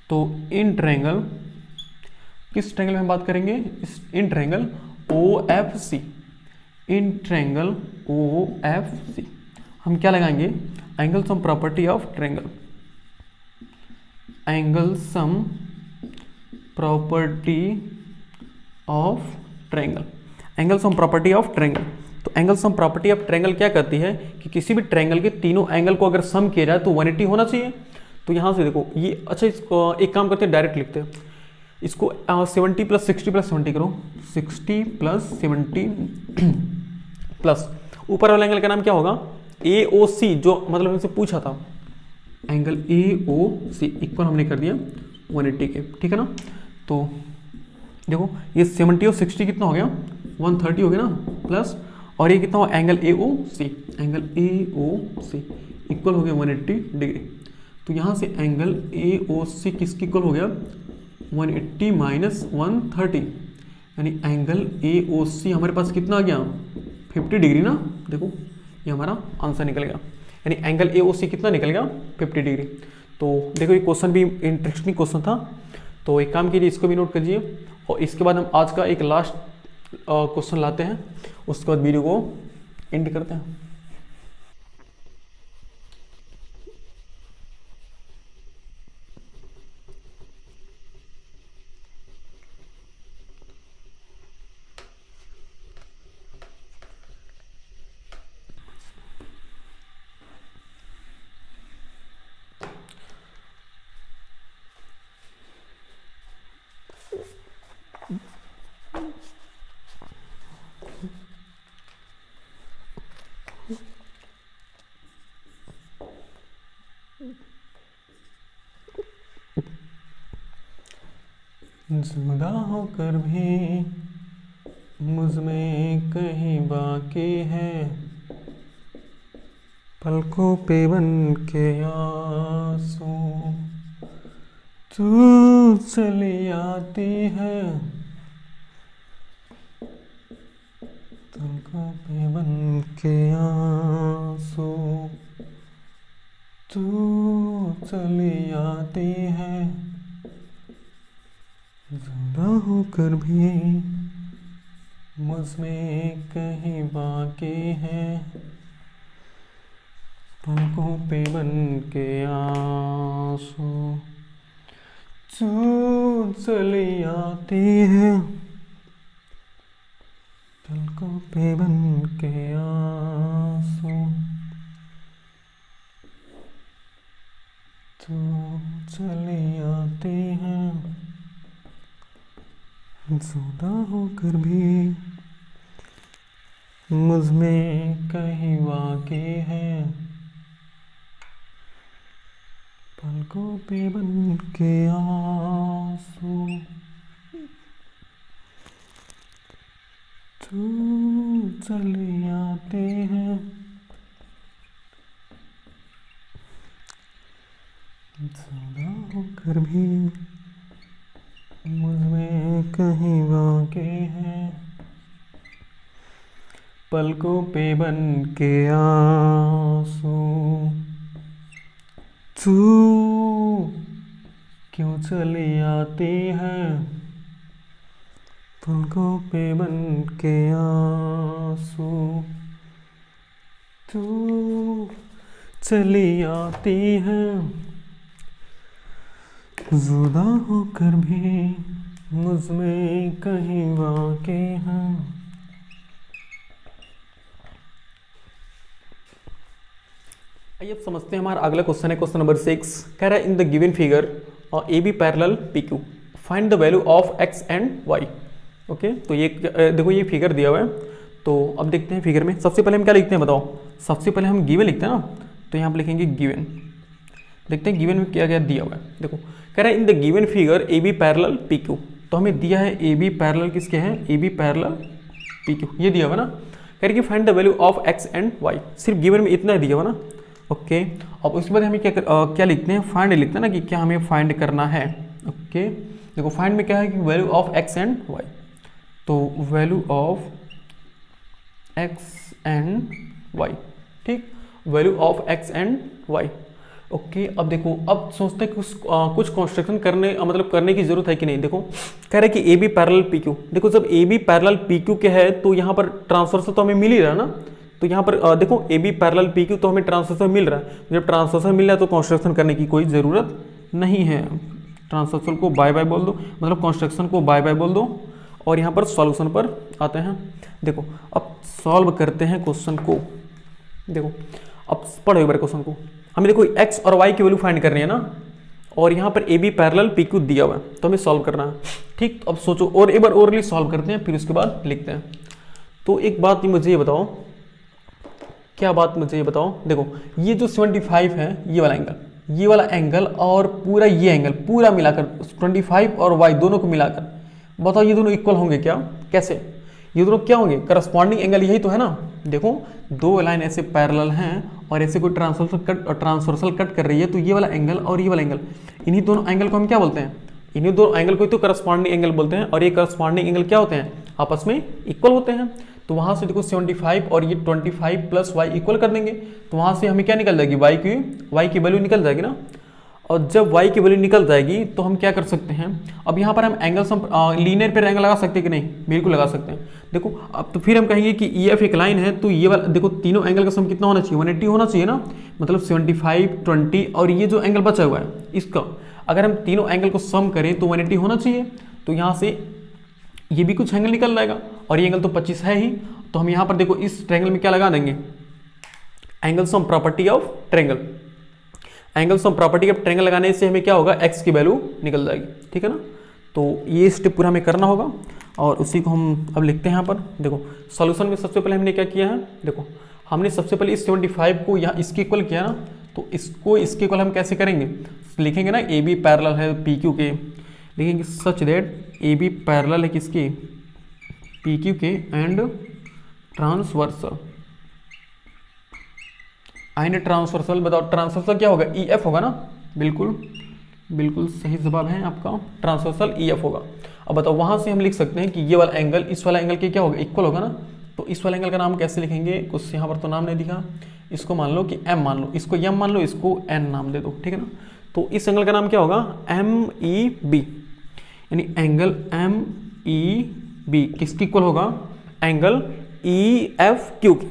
तो इन ट्रायंगल, किस ट्रायंगल में हम बात करेंगे, in triangle O F C, in triangle O F C हम क्या लगाएंगे, angle sum property of triangle, angle sum property of triangle, angle sum property of triangle. तो angle sum property of triangle क्या कहती है कि किसी भी ट्रायंगल के तीनों एंगल को अगर सम किया जाए तो 180 होना चाहिए। तो यहाँ से देखो ये, अच्छा इसको एक काम करते हैं, डायरेक्ट लिखते हैं इसको, 70 प्लस 60 प्लस 70 करो, 60 प्लस 70 प्लस ऊपर वाले एंगल का नाम क्या होगा, ए ओ सी, जो मतलब हमसे पूछा था, angle A O C equal हमने कर दिया 180 के, ठीक है ना। तो देखो ये 70 और 60 कितना हो गया 130 हो गया ना, प्लस और ये कितना हो angle A O C, angle A O C equal हो गया 180 डिग्री। तो यहाँ से एंगल ए ओ सी किसकी इक्वल हो गया 180 माइनस 130, यानी एंगल ए ओ सी हमारे पास कितना आ गया 50 डिग्री ना। देखो ये हमारा आंसर निकल गया, यानी एंगल ए ओ सी कितना निकल गया 50 डिग्री। तो देखो ये क्वेश्चन भी इंटरेस्टिंग क्वेश्चन था, तो एक काम कीजिए इसको भी नोट कीजिए, और इसके बाद हम आज का एक लास्ट क्वेश्चन लाते हैं, उसके बाद वीडियो को एंड करते हैं। जुदा होकर भी मुझ में कहीं बाकी है, पलकों पे बन के आंसू तू चली आती है तुमको पे बन के आंसू, तू चली आती है जुदा होकर भी मुझमें कहीं बाकी है, पलकों पे बन के आंसू, तू चली आती है पलकों पे बन के आंसू, तू चली आती है जुदा होकर भी मुझमें कहीं वाक़ई है, पलकों पे बन के आंसू, तू चली आती है जुदा होकर भी मुझमें कहीं वाक़ई है, पलकों पे बन के आंसू, तू क्यों चली आती है पलकों पे बन के आंसू, तू चली आती है जुदा होकर भी मुझमें कहीं वाक़ई है। आइए अब समझते हैं हमारा अगला क्वेश्चन है क्वेश्चन नंबर 6। कह रहा है in the given figure A B parallel P Q find the value of x and Y. Okay, तो ये देखो ये फिगर दिया हुआ है, तो अब देखते हैं फिगर में। सबसे पहले हम क्या लिखते हैं बताओ, सबसे पहले हम गिवन लिखते हैं ना, तो यहाँ पर लिखेंगे गिवन। देखते हैं गिवन में क्या क्या दिया हुआ है। देखो कह रहा है in the given figure A B parallel P Q, तो हमें दिया है ए बी पैरेलल किसके हैं, A B parallel P Q, ये दिया हुआ ना। कह रही कि find the value of x and y, सिर्फ गिवन में इतना दिया हुआ ना। ओके, अब उसके बाद हमें क्या लिखते हैं, फाइंड लिखते हैं ना कि क्या हमें फाइंड करना है। ओके, देखो फाइंड में क्या है कि value of x and Y, तो value of x and Y, ठीक, value of x and Y. Okay, अब देखो अब सोचते हैं कुछ कंस्ट्रक्शन करने की जरूरत है कि नहीं। देखो कह रहे कि A B parallel P Q, देखो जब A B parallel P Q के है तो यहाँ पर ट्रांसफर तो हमें मिल ही रहा है ना, तो यहाँ पर देखो A B parallel P Q तो हमें ट्रांसफर मिल रहा है। जब ट्रांसफर मिल रहा है तो कंस्ट्रक्शन करने की कोई ज़रूरत नहीं है, ट्रांसफर को बाय बाय बोल दो, मतलब कंस्ट्रक्शन को बाय बाय बोल दो, और यहाँ पर सॉल्यूशन पर आते हैं। देखो अब सॉल्व करते हैं क्वेश्चन को। देखो अब पढ़ो एक बार क्वेश्चन को। हमें देखो x और y की वैल्यू फाइंड करनी है ना, और यहाँ पर A B parallel P Q दिया हुआ है, तो हमें सॉल्व करना है। ठीक, तो अब सोचो और एक बार ओरली सॉल्व करते हैं, फिर उसके बाद लिखते हैं। तो एक बात मुझे ये बताओ, क्या बात मुझे ये बताओ, देखो ये जो 75 है ये वाला एंगल और पूरा ये एंगल पूरा मिलाकर 25 और y दोनों को मिलाकर बताओ ये दोनों इक्वल होंगे क्या, कैसे, ये दोनों क्या होंगे, करस्पॉन्डिंग एंगल यही तो है ना। देखो दो लाइन ऐसे पैरेलल हैं और ऐसे कोई ट्रांसवर्सल कट कर रही है, तो ये वाला एंगल और ये वाला एंगल, इन्हीं दोनों एंगल को हम क्या बोलते हैं, इन्हीं दोनों एंगल को तो करस्पॉन्डिंग एंगल बोलते हैं, और ये करस्पॉन्डिंग एंगल क्या होते हैं, आपस में इक्वल होते हैं। तो वहां से देखो 75 और ये 25 प्लस y इक्वल कर देंगे, तो वहां से हमें क्या निकल जाएगी, y की वैल्यू निकल जाएगी ना। और जब y की वैल्यू निकल जाएगी तो हम क्या कर सकते हैं, अब यहाँ पर हम एंगल सम लीनियर पे एंगल लगा सकते हैं कि नहीं, बिल्कुल लगा सकते हैं। देखो अब तो फिर हम कहेंगे कि EF एक लाइन है, तो ये वाला देखो तीनों एंगल का सम कितना होना चाहिए, 180 होना चाहिए ना, मतलब 75 20 और ये जो एंगल बचा हुआ है इसका अगर हम तीनों एंगल को सम करें तो 180 होना चाहिए। तो यहाँ से ये भी कुछ एंगल निकल जाएगा, और ये एंगल तो 25 है ही, तो हम यहाँ पर देखो इस ट्रायंगल में क्या लगा देंगे, angle sum property of triangle. Angle sum property of triangle लगाने से हमें क्या होगा, एक्स की वैल्यू निकल जाएगी, ठीक है ना। तो ये स्टेप पूरा हमें करना होगा, और उसी को हम अब लिखते हैं यहाँ पर। देखो सॉल्यूशन में सबसे पहले हमने क्या किया है, देखो हमने सबसे पहले इस 75 को यहाँ इसके इक्वल किया ना, तो इसको इसके इक्वल हम कैसे करेंगे, लिखेंगे ना ए बी पैरेलल है पी क्यू के, लिखेंगे such that A B parallel है किसके, पी क्यू के, एंड ट्रांसवर्सल, एंड ट्रांसवर्सल, बताओ ट्रांसवर्सल क्या होगा, ई एफ होगा ना, बिल्कुल बिल्कुल सही जवाब है आपका, ट्रांसवर्सल EF होगा। अब बताओ वहाँ से हम लिख सकते हैं कि ये वाला एंगल इस वाला एंगल के क्या होगा, इक्वल होगा ना। तो इस वाला एंगल का नाम कैसे लिखेंगे, कुछ यहाँ पर तो नाम नहीं दिखा, इसको मान लो कि M मान लो, इसको M मान लो, इसको N नाम दे दो, ठीक है ना। तो इस एंगल का नाम क्या होगा, MEB, यानी एंगल MEB किसकी इक्वल होगा, एंगल EFQ के,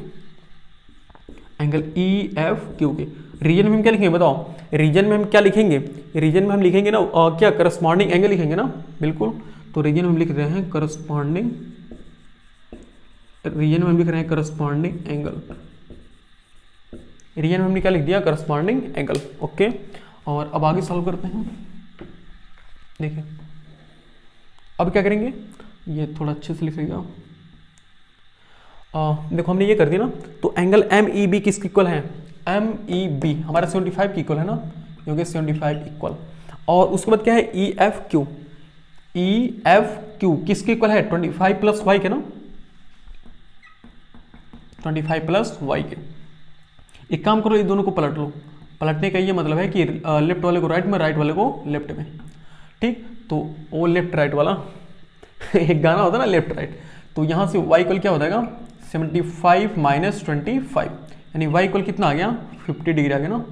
एंगल EFQ के। रीजन में हम क्या लिखेंगे बताओ, रीजन में हम क्या लिखेंगे, रीजन में हम लिखेंगे ना क्या करस्पॉन्डिंग एंगल लिखेंगे ना, बिल्कुल। तो रीजन में हम लिख रहे हैं करस्पॉन्डिंग, रीजन में हम लिख रहे हैं करस्पॉन्डिंग एंगल, रीजन में हमने क्या लिख दिया, करस्पॉन्डिंग एंगल, ओके। और अब आगे सॉल्व करते हैं। देखिए अब क्या करेंगे, ये थोड़ा अच्छे से लिखिएगा। देखो हमने ये कर दिया ना, तो एंगल MEB किसकी इक्वल है, MEB हमारा 75 की इक्वल है ना, क्योंकि 75 इक्वल। और उसके बाद क्या है EFQ, EFQ किसके इक्वल है, 25 प्लस वाई के ना, 25 प्लस वाई के। एक काम करो, ये दोनों को पलट लो, पलटने का ये मतलब है कि लेफ्ट वाले को राइट में, राइट वाले को लेफ्ट में, ठीक। तो वो लेफ्ट राइट वाला एक गाना होता है ना लेफ्ट राइट, तो यहाँ से y इक्वल क्या हो जाएगा 75 माइनस 25, यानी y इक्वल कितना आ गया 50 डिग्री आ गया ना।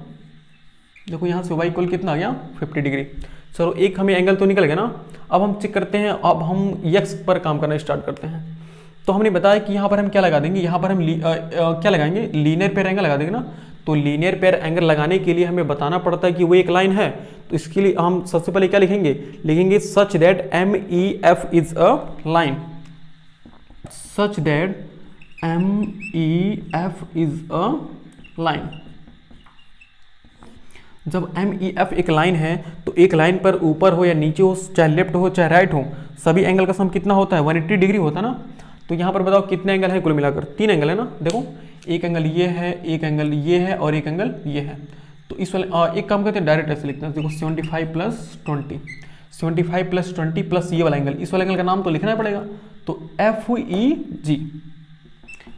देखो यहाँ से y इक्वल कितना आ गया 50 डिग्री। चलो एक हमें एंगल तो निकल गया ना। अब हम चेक करते हैं, अब हम x पर काम करना स्टार्ट करते हैं। तो हमने बताया कि यहाँ पर हम क्या लगा देंगे, यहाँ पर हम क्या लगाएंगे, लीनियर पेयर एंगल लगा देंगे ना। तो लीनियर पेयर एंगल लगाने के लिए हमें बताना पड़ता है कि वो एक लाइन है। तो इसके लिए हम सबसे पहले क्या लिखेंगे, लिखेंगे such that MEF is a line, such that MEF is a line. जब MEF एक लाइन है तो एक लाइन पर ऊपर हो या नीचे हो, चाहे लेफ्ट हो चाहे राइट हो, सभी एंगल का सम कितना होता है 180 डिग्री होता है ना। तो यहाँ पर बताओ कितने एंगल है कुल मिलाकर, 3 एंगल है ना। देखो एक एंगल ये है, एक एंगल ये है और एक एंगल ये है। तो इस वाले एक काम करते हैं, डायरेक्ट ऐसे लिखते हैं। देखो 75 प्लस 20, 75 प्लस 20 प्लस ये वाला एंगल, इस वाले एंगल का नाम तो लिखना पड़ेगा। तो FEG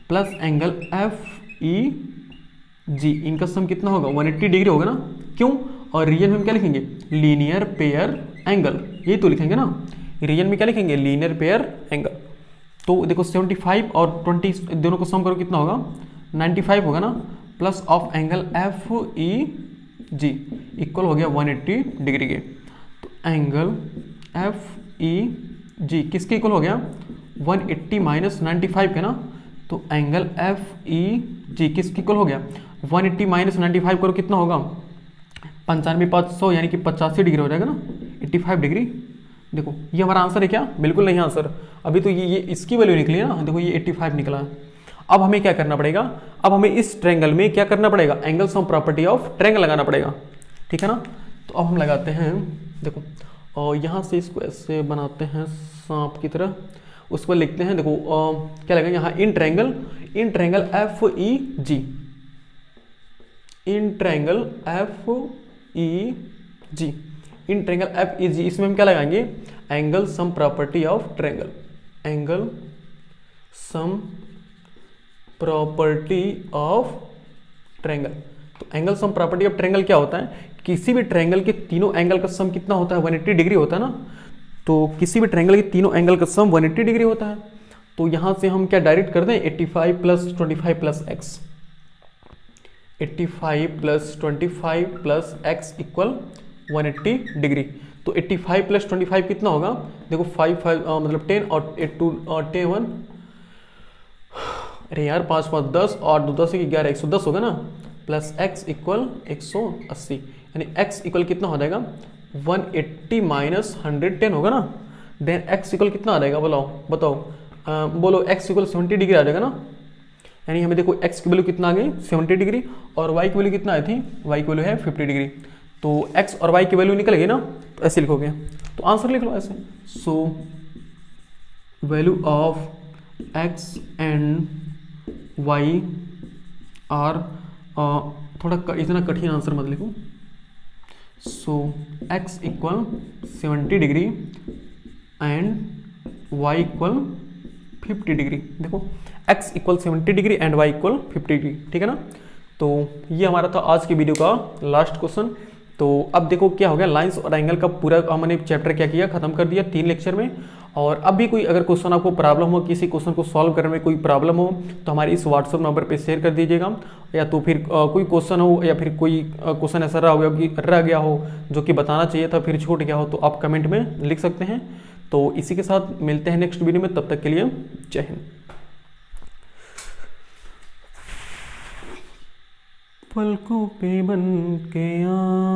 प्लस एंगल FEG, इनका सम कितना होगा 180 डिग्री होगा ना। क्यों, और रीजन में हम क्या लिखेंगे, लीनियर पेयर एंगल, यही तो लिखेंगे ना। रीजन में क्या लिखेंगे, लीनियर पेयर एंगल। तो देखो 75 और 20 दोनों को सम करो कितना होगा 95 होगा ना, plus of angle FEG equal हो गया 180 डिग्री के। तो एंगल FEG किसके इक्वल हो गया 180 माइनस 95 के ना। तो एंगल FEG किसके इक्वल हो गया 180 माइनस 95 करो कितना होगा 95,500, यानी कि 85 डिग्री हो जाएगा ना, 85 डिग्री। देखो ये हमारा आंसर है क्या, बिल्कुल नहीं आंसर। अभी तो ये इसकी वैल्यू निकली है ना, देखो ये 85 निकला है। अब हमें क्या करना पड़ेगा, अब हमें इस ट्रायंगल में क्या करना पड़ेगा, angle sum property of triangle लगाना पड़ेगा, ठीक है ना। तो अब हम लगाते हैं, देखो और यहाँ से इसको ऐसे बनाते हैं सांप की तरह, उसको लिखते हैं। देखो क्या लगेगा यहाँ, in triangle FEG, in triangle FEG, in triangle FEG, इसमें हम क्या लगाएंगे, angle sum property of triangle, angle sum property of triangle. तो angle sum property of triangle क्या होता है, किसी भी ट्रायंगल के तीनों एंगल का सम कितना होता है 180 डिग्री होता है ना। तो किसी भी ट्रायंगल के तीनों एंगल का सम 180 डिग्री होता है। तो यहां से हम क्या डायरेक्ट कर दें 85 plus 25 plus x, 85 plus 25 plus x equal 180 degree. तो 85 प्लस 25 कितना होगा, देखो 5 मतलब 10 और 8 2 और 10 1, अरे यार 5 5 10 और 2 10 11 110 होगा ना, प्लस x इक्वल 180, यानी x इक्वल कितना हो जाएगा 180 माइनस 110 होगा ना। देन x इक्वल कितना आ जाएगा, बताओ बोलो x इक्वल 70 डिग्री आ जाएगा ना। यानी हमें देखो x की वैल्यू कितना आ गई 70 डिग्री और y की वैल्यू कितना आई थी, y की वैल्यू है 50 डिग्री। तो x और y की वैल्यू निकल गई ना, तो ऐसे लिखोगे, तो आंसर लिख लो ऐसे। So value of x and y are, थोड़ा इतना कठिन आंसर मत लिखो। So x equal 70 degree and y equal 50 degree. देखो x equal 70 degree and y equal 50 degree, ठीक है ना। तो ये हमारा था आज की वीडियो का लास्ट क्वेश्चन। तो अब देखो क्या हो गया, लाइंस और एंगल का पूरा मैंने चैप्टर क्या किया, खत्म कर दिया 3 लेक्चर में। और अब भी कोई अगर क्वेश्चन आपको प्रॉब्लम हो, किसी क्वेश्चन को सॉल्व करने में कोई प्रॉब्लम हो, तो हमारे इस व्हाट्सअप नंबर पे शेयर कर दीजिएगा। या तो फिर कोई क्वेश्चन हो या फिर कोई क्वेश्चन ऐसा रह गया हो जो कि बताना चाहिए था फिर छूट गया हो, तो आप कमेंट में लिख सकते हैं। तो इसी के साथ मिलते हैं नेक्स्ट वीडियो में, तब तक के लिए जय हिंद। पलकों पे बन के